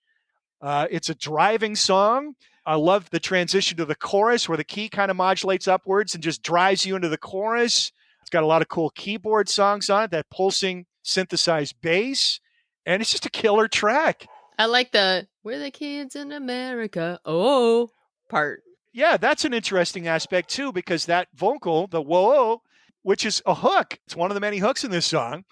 It's a driving song. I love the transition to the chorus where the key kind of modulates upwards and just drives you into the chorus. It's got a lot of cool keyboard songs on it, that pulsing synthesized bass, and it's just a killer track. I like the "We're the kids in America, oh" part. Yeah, that's an interesting aspect too, because that vocal, the whoa, which is a hook, it's one of the many hooks in this song,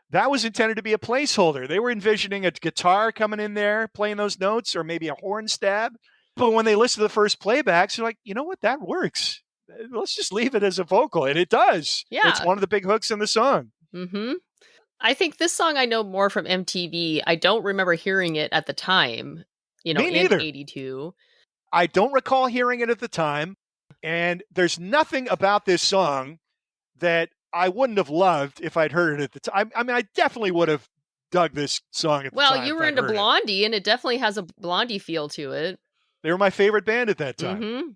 that was intended to be a placeholder. They were envisioning a guitar coming in there, playing those notes, or maybe a horn stab. But when they listen to the first playbacks, they're like, you know what, that works. Let's just leave it as a vocal. And it does. Yeah. It's one of the big hooks in the song. Mm-hmm. I think this song I know more from MTV. I don't remember hearing it at the time, Me neither. in 82. I don't recall hearing it at the time. And there's nothing about this song that I wouldn't have loved if I'd heard it at the time. I mean, I definitely would have dug this song at the time. Well, you were into Blondie, and it definitely has a Blondie feel to it. They were my favorite band at that time. Mm-hmm.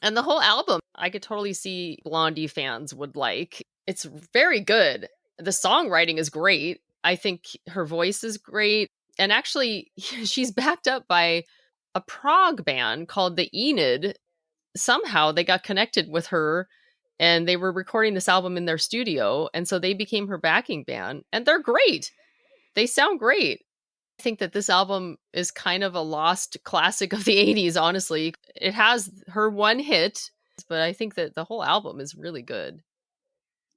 And the whole album, I could totally see Blondie fans would like. It's very good. The songwriting is great. I think her voice is great. And actually, she's backed up by a prog band called the Enid. Somehow they got connected with her, and they were recording this album in their studio. And so they became her backing band. And they're great. They sound great. I think that this album is kind of a lost classic of the 80s, honestly. It has her one hit, but I think that the whole album is really good.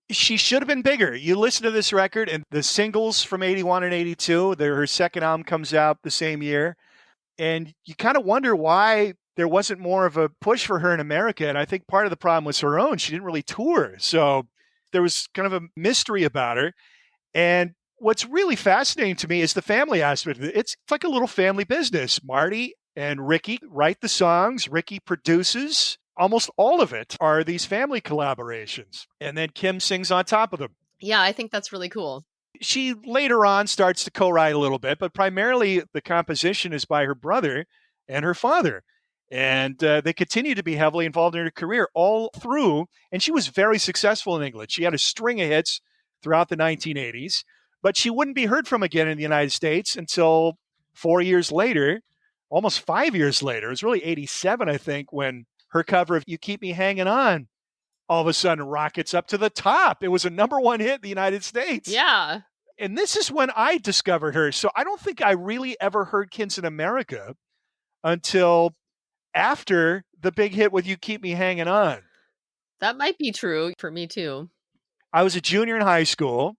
She should have been bigger. You listen to this record and the singles from 81 and 82, her second album comes out the same year. And you kind of wonder why there wasn't more of a push for her in America. And I think part of the problem was her own. She didn't really tour. So there was kind of a mystery about her. And what's really fascinating to me is the family aspect of it. It's like a little family business. Marty and Ricky write the songs. Ricky produces. Almost all of it are these family collaborations. And then Kim sings on top of them. Yeah, I think that's really cool. She later on starts to co-write a little bit, but primarily the composition is by her brother and her father. And they continue to be heavily involved in her career all through. And she was very successful in England. She had a string of hits throughout the 1980s, but she wouldn't be heard from again in the United States until 4 years later, almost 5 years later. It was really 87, I think, when her cover of You Keep Me Hanging On all of a sudden rockets up to the top. It was a number one hit in the United States. Yeah. And this is when I discovered her. So I don't think I really ever heard Kids in America until after the big hit with You Keep Me Hanging On. That might be true for me too. I was a junior in high school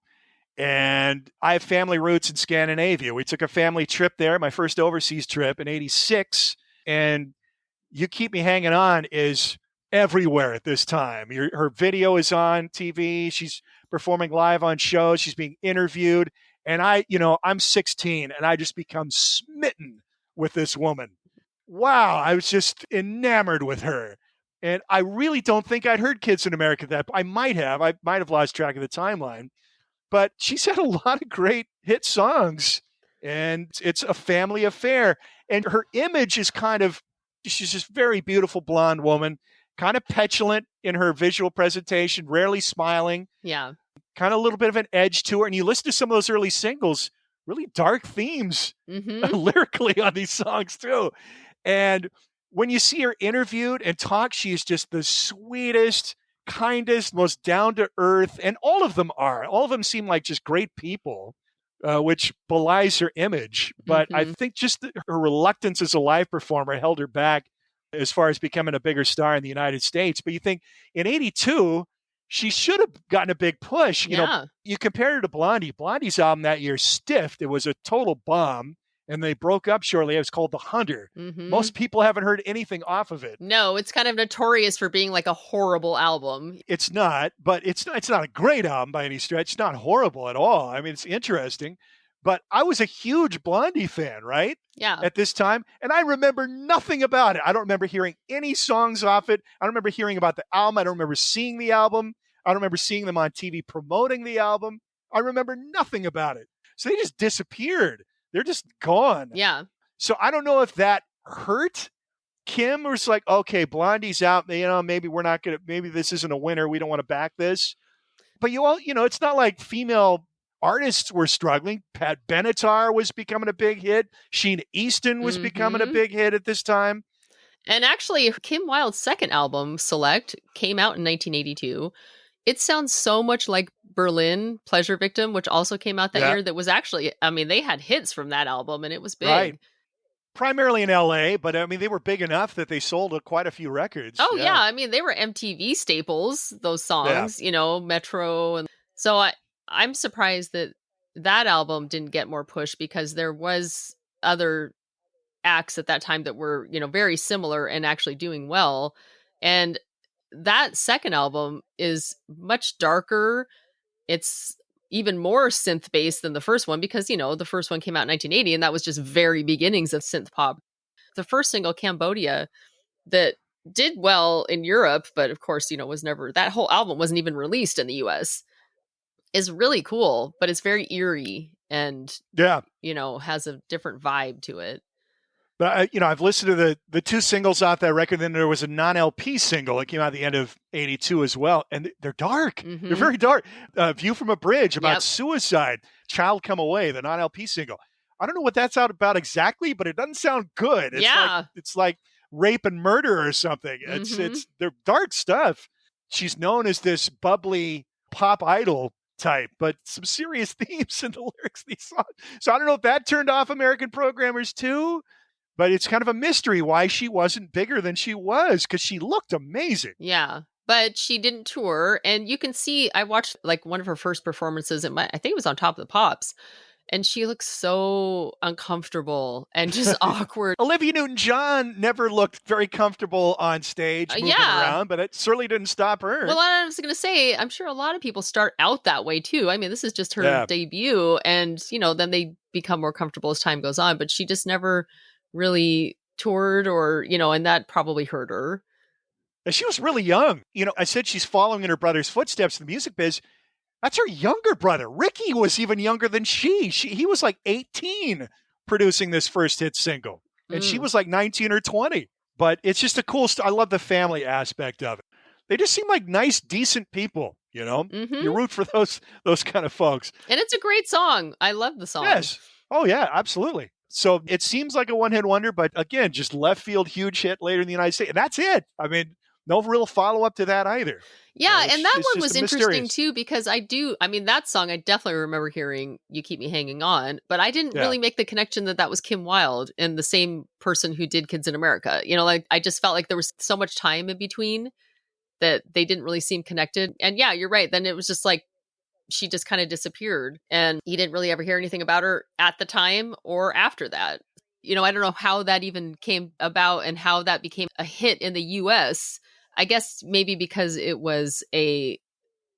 and I have family roots in Scandinavia. We took a family trip there, my first overseas trip in 86. And You Keep Me Hanging On is everywhere at this time. Her video is on TV. She's performing live on shows. She's being interviewed. And I'm 16 and I just become smitten with this woman. Wow. I was just enamored with her. And I really don't think I'd heard Kids in America that. I might have lost track of the timeline, but she's had a lot of great hit songs and it's a family affair. And her image is she's just very beautiful blonde woman, kind of petulant in her visual presentation, rarely smiling. Yeah. Kind of a little bit of an edge to her. And you listen to some of those early singles, really dark themes lyrically on these songs too. And when you see her interviewed and talk, she is just the sweetest, kindest, most down to earth. And all of them are. All of them seem like just great people, which belies her image. But I think just her reluctance as a live performer held her back as far as becoming a bigger star in the United States. But you think in 82, she should have gotten a big push. You know, you compare her to Blondie. Blondie's album that year, Stiffed, it was a total bomb. And they broke up shortly. It was called The Hunter. Most people haven't heard anything off of it. No, it's kind of notorious for being like a horrible album. It's not, but it's not a great album by any stretch. It's not horrible at all. I mean, it's interesting. But I was a huge Blondie fan, right? Yeah. At this time. And I remember nothing about it. I don't remember hearing any songs off it. I don't remember hearing about the album. I don't remember seeing the album. I don't remember seeing them on TV promoting the album. I remember nothing about it. So they just disappeared. They're just gone. Yeah. So I don't know if that hurt Kim was like, okay, Blondie's out. Maybe maybe this isn't a winner. We don't want to back this. But it's not like female artists were struggling. Pat Benatar was becoming a big hit. Sheena Easton was becoming a big hit at this time. And actually, Kim Wilde's second album, Select, came out in 1982. It sounds so much like Berlin, Pleasure Victim, which also came out that year. That was actually, they had hits from that album and it was big. Right. Primarily in LA, but they were big enough that they sold quite a few records. Oh, yeah. They were MTV staples, those songs, Metro. And so I'm surprised that album didn't get more push because there was other acts at that time that were, very similar and actually doing well. And that second album is much darker. It's even more synth based than the first one because, the first one came out in 1980 and that was just very beginnings of synth pop. The first single, Cambodia, that did well in Europe, but of course, that whole album wasn't even released in the US, is really cool, but it's very eerie and, has a different vibe to it. But, I've listened to the two singles off that record. Then there was a non-LP single that came out at the end of 82 as well. And they're dark. They're very dark. View from a Bridge about suicide. Child Come Away, the non-LP single. I don't know what that's about exactly, but it doesn't sound good. It's like rape and murder or something. They're dark stuff. She's known as this bubbly pop idol type, but some serious themes in the lyrics of these songs. So I don't know if that turned off American programmers too, but it's kind of a mystery why she wasn't bigger than she was, because she looked amazing. Yeah. But she didn't tour. And you can see, I watched like one of her first performances I think it was on Top of the Pops. And she looks so uncomfortable and just awkward. Olivia Newton-John never looked very comfortable on stage moving around, but it certainly didn't stop her. Well, I was going to say, I'm sure a lot of people start out that way too. I mean, this is just her debut, and then they become more comfortable as time goes on. But she just never really toured, or and that probably hurt her. And she was really young. I said she's following in her brother's footsteps in the music biz. That's her younger brother. Ricky was even younger than she. He was like 18 producing this first hit single. And she was like 19 or 20. But it's just a cool I love the family aspect of it. They just seem like nice, decent people, Mm-hmm. You root for those kind of folks. And it's a great song. I love the song. Yes. Oh, yeah, absolutely. So it seems like a one-hit wonder, but again, just left field, huge hit later in the United States. And that's it. I mean, no real follow-up to that either. Yeah, and that one was interesting too, because that song I definitely remember hearing You Keep Me Hanging On, but I didn't really make the connection that was Kim Wilde and the same person who did Kids in America. Like I just felt like there was so much time in between that they didn't really seem connected. And yeah, you're right. Then it was just like she just kind of disappeared, and you didn't really ever hear anything about her at the time or after that. I don't know how that even came about and how that became a hit in the US. I guess maybe because it was a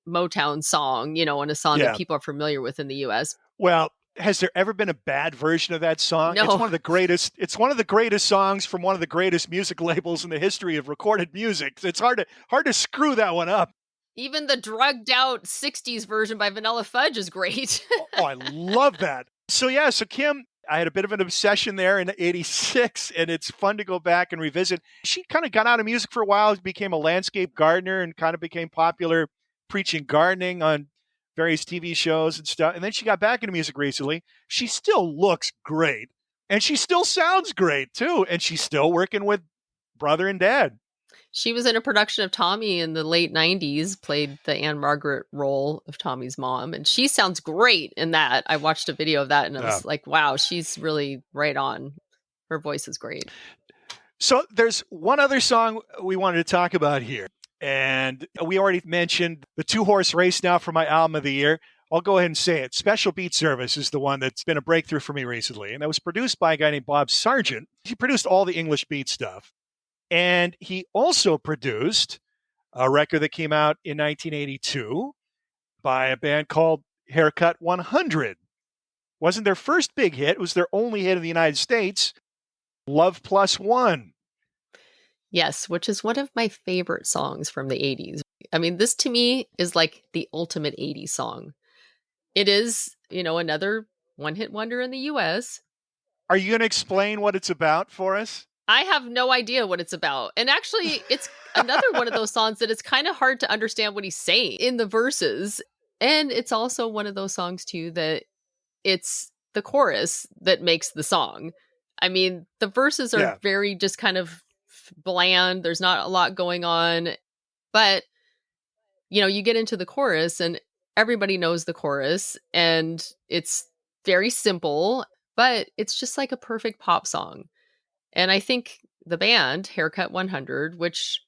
Motown song, and a song that people are familiar with in the US. Well, has there ever been a bad version of that song? No. It's one of the greatest. It's one of the greatest songs from one of the greatest music labels in the history of recorded music. It's hard to screw that one up. Even the drugged out 60s version by Vanilla Fudge is great. Oh, I love that. So Kim, I had a bit of an obsession there in '86, and it's fun to go back and revisit. She kind of got out of music for a while, became a landscape gardener, and kind of became popular preaching gardening on various TV shows and stuff. And then she got back into music recently. She still looks great, and she still sounds great too. And she's still working with brother and dad. She was in a production of Tommy in the late 90s, played the Anne Margaret role of Tommy's mom. And she sounds great in that. I watched a video of that and I was like, wow, she's really right on. Her voice is great. So there's one other song we wanted to talk about here. And we already mentioned the 2-horse race now for my album of the year. I'll go ahead and say it. Special Beat Service is the one that's been a breakthrough for me recently. And that was produced by a guy named Bob Sargent. He produced all the English beat stuff. And he also produced a record that came out in 1982 by a band called Haircut 100. Wasn't their first big hit. It was their only hit in the United States, Love Plus One. Yes, which is one of my favorite songs from the 80s. I mean, this to me is like the ultimate 80s song. It is, another one-hit wonder in the US. Are you going to explain what it's about for us? I have no idea what it's about. And actually, it's another one of those songs that it's kind of hard to understand what he's saying in the verses. And it's also one of those songs, too, that it's the chorus that makes the song. I mean, the verses are very just kind of bland. There's not a lot going on. But, you get into the chorus and everybody knows the chorus. And it's very simple, but it's just like a perfect pop song. And I think the band, Haircut 100, which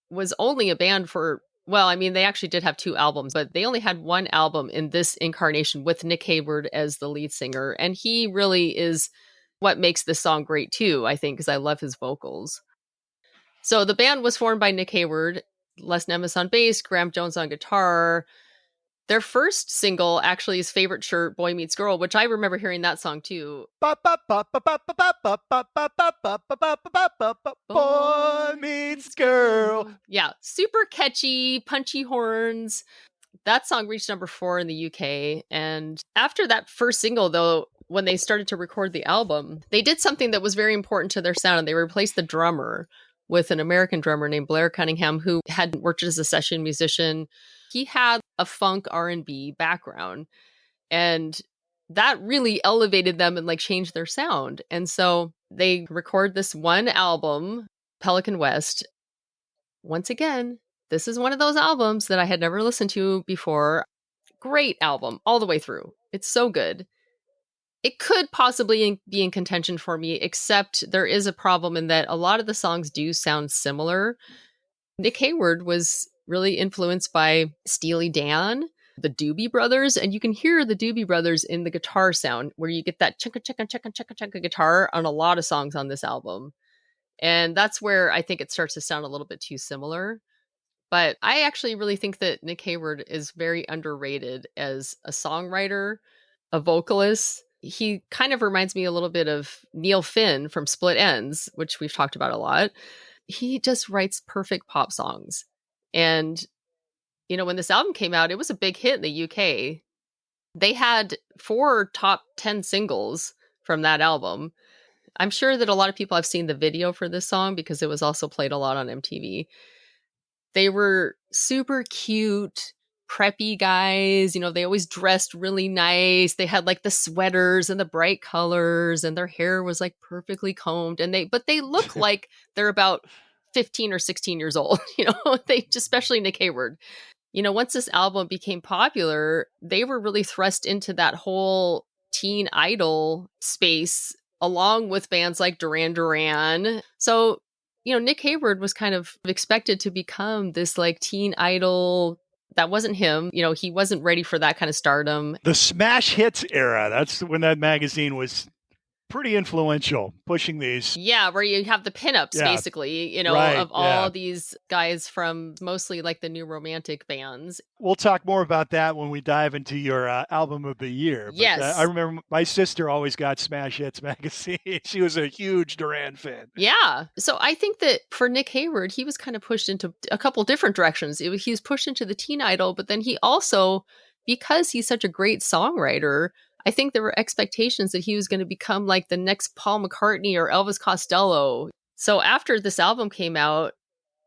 was only a band for, they actually did have 2 albums, but they only had 1 album in this incarnation with Nick Hayward as the lead singer. And he really is what makes this song great too, I think, because I love his vocals. So the band was formed by Nick Hayward, Les Nemes on bass, Graham Jones on guitar. Their first single actually is Favorite Shirt, Boy Meets Girl, which I remember hearing that song too. Boy Meets Girl. Yeah, super catchy, punchy horns. That song reached number 4 in the UK. And after that first single, though, when they started to record the album, they did something that was very important to their sound. And they replaced the drummer with an American drummer named Blair Cunningham, who had worked as a session musician. He had a funk R&B background, and that really elevated them and changed their sound. And so they record this one album, Pelican West. Once again, this is one of those albums that I had never listened to before. Great album all the way through. It's so good. It could possibly be in contention for me, except there is a problem in that a lot of the songs do sound similar. Nick Hayward was really influenced by Steely Dan, the Doobie Brothers, and you can hear the Doobie Brothers in the guitar sound, where you get that chunka chunka chunka chunka chunka guitar on a lot of songs on this album. And that's where I think it starts to sound a little bit too similar. But I actually really think that Nick Hayward is very underrated as a songwriter, a vocalist. He kind of reminds me a little bit of Neil Finn from Split Enz, which we've talked about a lot. He just writes perfect pop songs. And, when this album came out, it was a big hit in the UK. They had 4 top 10 singles from that album. I'm sure that a lot of people have seen the video for this song because it was also played a lot on MTV. They were super cute, preppy guys. They always dressed really nice. They had like the sweaters and the bright colors, and their hair was like perfectly combed. But they look like they're about 15 or 16 years old. Especially Nick Hayward. Once this album became popular, they were really thrust into that whole teen idol space, along with bands like Duran Duran. So, Nick Hayward was kind of expected to become this like teen idol. That wasn't him. He wasn't ready for that kind of stardom. The smash hits era, that's when that magazine was pretty influential, pushing these. Yeah, where you have the pinups, basically, right, of all these guys from mostly like the new romantic bands. We'll talk more about that when we dive into your album of the year. But, yes. I remember my sister always got Smash Hits magazine. She was a huge Duran fan. Yeah. So I think that for Nick Hayward, he was kind of pushed into a couple different directions. He was pushed into the teen idol, but then he also, because he's such a great songwriter, I think there were expectations that he was going to become like the next Paul McCartney or Elvis Costello. So after this album came out,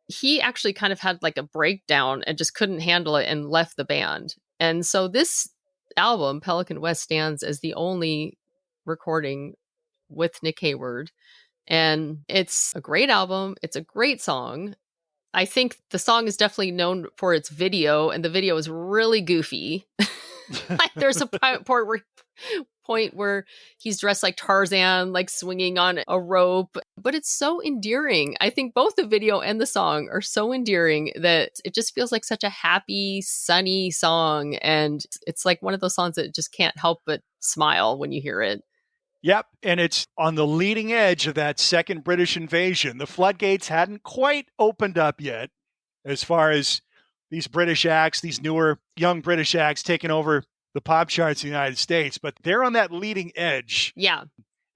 he actually kind of had like a breakdown and just couldn't handle it and left the band. And so this album, Pelican West, stands as the only recording with Nick Hayward. And it's a great album. It's a great song. I think the song is definitely known for its video, and the video is really goofy. There's a point where he's dressed like Tarzan, like swinging on a rope, but it's so endearing. I think both the video and the song are so endearing that it just feels like such a happy, sunny song. And it's like one of those songs that just can't help but smile when you hear it. Yep, and it's on the leading edge of that second British invasion. The floodgates hadn't quite opened up yet as far as these British acts, these newer young British acts taking over the pop charts in the United States, but they're on that leading edge. Yeah.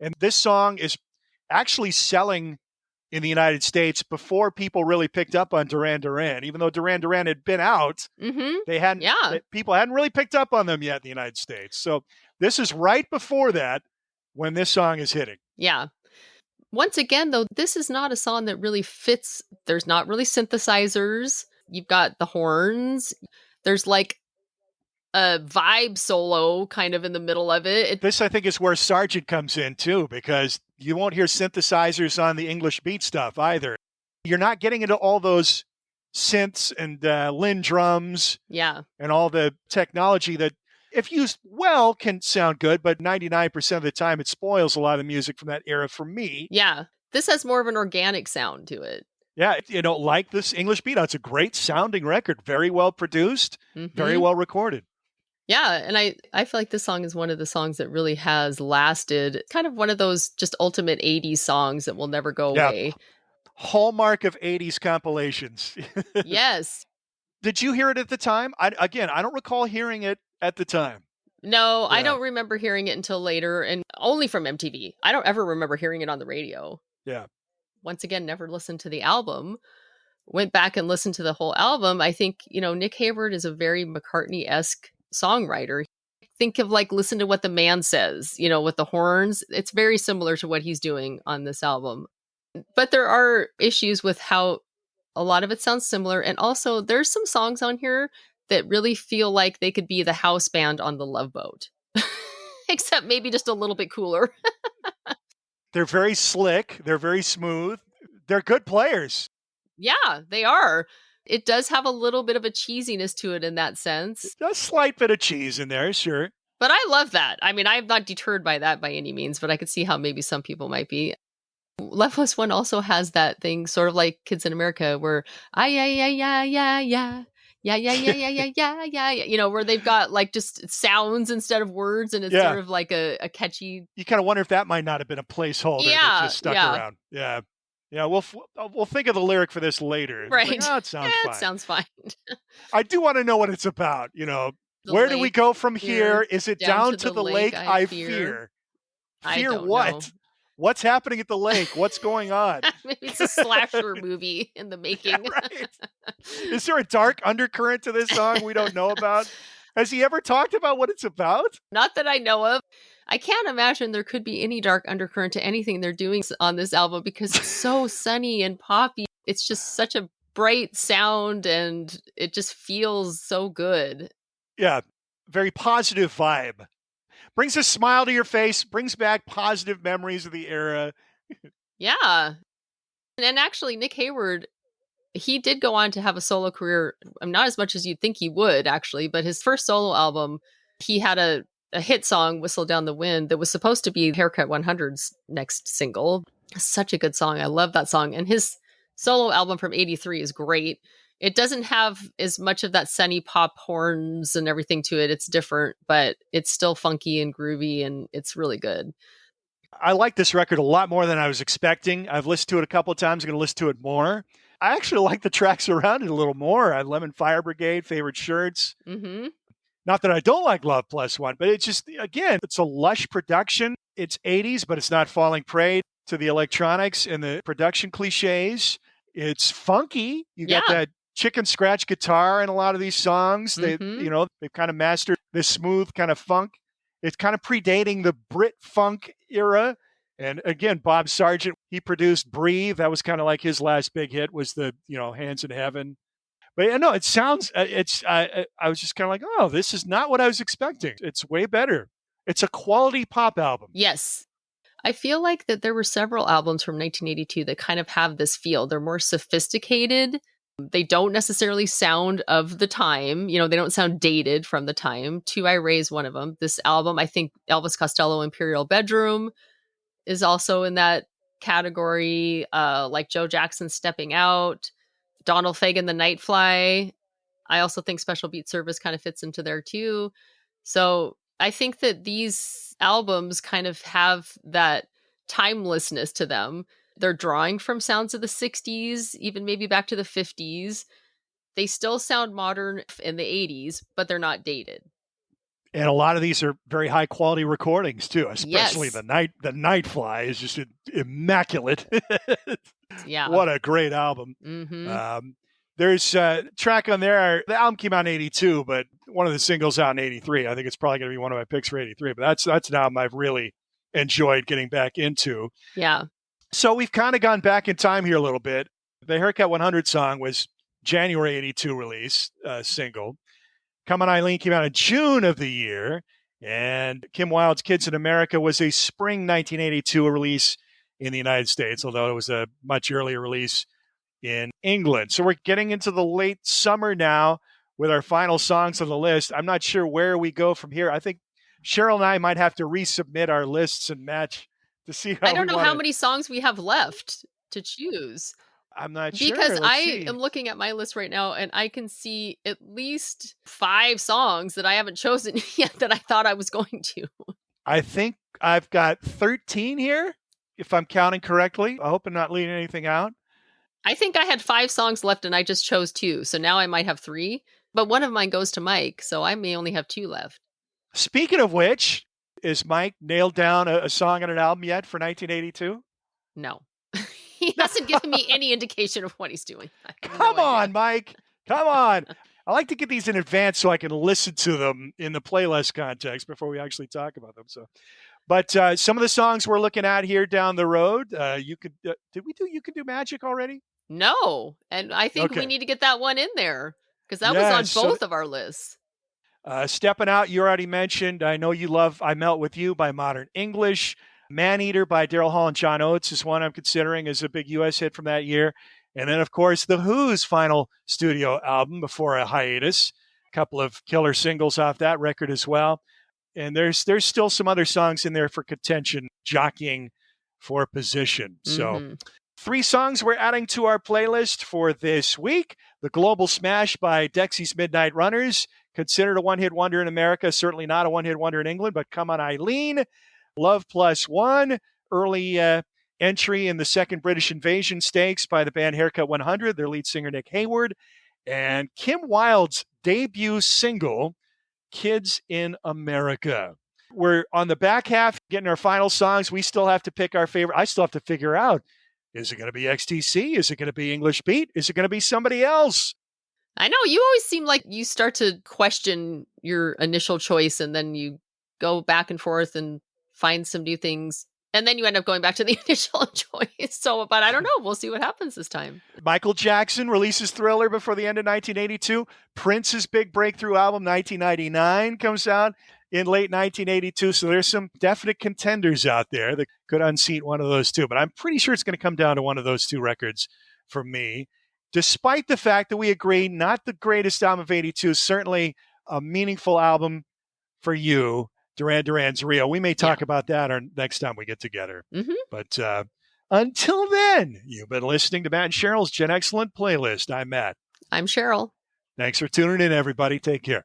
And this song is actually selling in the United States before people really picked up on Duran Duran. Even though Duran Duran had been out, people hadn't really picked up on them yet in the United States. So this is right before that when this song is hitting. Yeah. Once again, though, this is not a song that really fits. There's not really synthesizers. You've got the horns. There's like a vibe solo kind of in the middle of it. This, I think, is where Sargent comes in, too, because you won't hear synthesizers on the English beat stuff either. You're not getting into all those synths and Linn drums and all the technology that, if used well, can sound good, but 99% of the time it spoils a lot of the music from that era for me. Yeah. This has more of an organic sound to it. Yeah, like this English beat. It's a great sounding record, very well produced, very well recorded. Yeah, and I feel like this song is one of the songs that really has lasted. It's kind of one of those just ultimate 80s songs that will never go away. Hallmark of 80s compilations. Yes. Did you hear it at the time? I don't recall hearing it at the time. No, I don't remember hearing it until later, and only from MTV. I don't ever remember hearing it on the radio. Yeah. Once again, never listened to the album. Went back and listened to the whole album. I think, Nick Hayward is a very McCartney-esque songwriter. Think of like Listen to What the Man Says, with the horns. It's very similar to what he's doing on this album. But there are issues with how a lot of it sounds similar. And also there's some songs on here that really feel like they could be the house band on the Love Boat. Except maybe just a little bit cooler. They're very slick. They're very smooth. They're good players. Yeah, they are. It does have a little bit of a cheesiness to it in that sense. A slight bit of cheese in there, sure. But I love that. I mean, I'm not deterred by that by any means, but I could see how maybe some people might be. Left One also has that thing, sort of like Kids in America, where yeah, yeah, yeah, yeah, yeah. Yeah, yeah, yeah, yeah, yeah, yeah, yeah, yeah. You know, where they've got like just sounds instead of words, and it's sort of like a catchy. You kind of wonder if that might not have been a placeholder that just stuck around. Yeah. Yeah, we'll think of the lyric for this later. Right. Like, oh, it sounds fine. It sounds fine. I do want to know what it's about. Where do we go from here? Is it down to the lake I fear? Fear what? Know. What's happening at the lake? What's going on? Maybe it's a slasher movie in the making. Yeah, right. Is there a dark undercurrent to this song we don't know about? Has he ever talked about what it's about? Not that I know of. I can't imagine there could be any dark undercurrent to anything they're doing on this album because it's so sunny and poppy. It's just such a bright sound and it just feels so good. Yeah, very positive vibe. Brings a smile to your face, brings back positive memories of the era. Yeah. And actually, Nick Hayward, he did go on to have a solo career, not as much as you'd think he would, actually, but his first solo album, he had a hit song, Whistle Down the Wind, that was supposed to be Haircut 100's next single. Such a good song. I love that song. And his solo album from 83 is great. It doesn't have as much of that sunny pop horns and everything to it. It's different, but it's still funky and groovy, and it's really good. I like this record a lot more than I was expecting. I've listened to it a couple of times. I'm going to listen to it more. I actually like the tracks around it a little more. I Lemon Fire Brigade, Favorite Shirts. Mm-hmm. Not that I don't like Love Plus One, but it's just, again, it's a lush production. It's 80s, but it's not falling prey to the electronics and the production cliches. It's funky. You got that chicken scratch guitar in a lot of these songs. They've kind of mastered this smooth kind of funk. It's kind of predating the Brit funk era. And again, Bob Sargent, he produced Breathe. That was kind of like his last big hit was the, Hands in Heaven. But no, it sounds, I was just kind of like, oh, this is not what I was expecting. It's way better. It's a quality pop album. Yes. I feel like that there were several albums from 1982 that kind of have this feel. They're more sophisticated. They don't necessarily sound of the time. They don't sound dated from the time. Two I Raise one of them. This album, I think Elvis Costello Imperial Bedroom is also in that category. Like Joe Jackson Stepping Out, Donald Fagen The Nightfly. I also think Special Beat Service kind of fits into there too. So I think that these albums kind of have that timelessness to them. They're drawing from sounds of the 60s, even maybe back to the 50s. They still sound modern in the 80s, but they're not dated. And a lot of these are very high quality recordings too, especially the Nightfly is just immaculate. Yeah. What a great album. Mm-hmm. There's a track on there. The album came out in 82, but one of the singles out in 83. I think it's probably going to be one of my picks for 83, but that's an album I've really enjoyed getting back into. Yeah. So we've kind of gone back in time here a little bit. The Haircut 100 song was January 82 release, single. Come On Eileen came out in June of the year. And Kim Wilde's Kids in America was a spring 1982 release in the United States, although it was a much earlier release in England. So we're getting into the late summer now with our final songs on the list. I'm not sure where we go from here. I think Sheryl and I might have to resubmit our lists and match to see how I don't know how many songs we have left to choose. I'm not sure. Because I am looking at my list right now and I can see at least 5 songs that I haven't chosen yet that I thought I was going to. I think I've got 13 here, if I'm counting correctly. I hope I'm not leaving anything out. I think I had 5 songs left and I just chose 2. So now I might have 3. But one of mine goes to Mike, so I may only have 2 left. Speaking of which, is Mike nailed down a song on an album yet for 1982? No. He hasn't given me any indication of what he's doing. Come on, Mike. Come on. I like to get these in advance so I can listen to them in the playlist context before we actually talk about them. But some of the songs we're looking at here down the road, you could You Can Do Magic already? No. And I think we need to get that one in there because that was on both of our lists. Stepping Out, you already mentioned. I know you love I Melt With You by Modern English. Maneater by Daryl Hall and John Oates is one I'm considering as a big U.S. hit from that year. And then, of course, The Who's final studio album before a hiatus. A couple of killer singles off that record as well. And there's still some other songs in there for contention, jockeying for position. So 3 songs we're adding to our playlist for this week. The Global Smash by Dexys Midnight Runners, considered a one-hit wonder in America, certainly not a one-hit wonder in England, but Come On Eileen. Love Plus One, early entry in the second British Invasion Stakes by the band Haircut 100, their lead singer Nick Hayward. And Kim Wilde's debut single, Kids in America. We're on the back half, getting our final songs. We still have to pick our favorite. I still have to figure out, is it going to be XTC? Is it going to be English Beat? Is it going to be somebody else? I know, you always seem like you start to question your initial choice and then you go back and forth and find some new things. And then you end up going back to the initial choice. So, but I don't know. We'll see what happens this time. Michael Jackson releases Thriller before the end of 1982. Prince's big breakthrough album, 1999, comes out in late 1982. So there's some definite contenders out there that could unseat one of those two. But I'm pretty sure it's going to come down to one of those 2 records for me. Despite the fact that we agree, not the greatest album of 82, certainly a meaningful album for you, Duran Duran's Rio. We may talk about that next time we get together. But until then, you've been listening to Matt and Sheryl's Gen Excellent Playlist. I'm Matt. I'm Sheryl. Thanks for tuning in, everybody. Take care.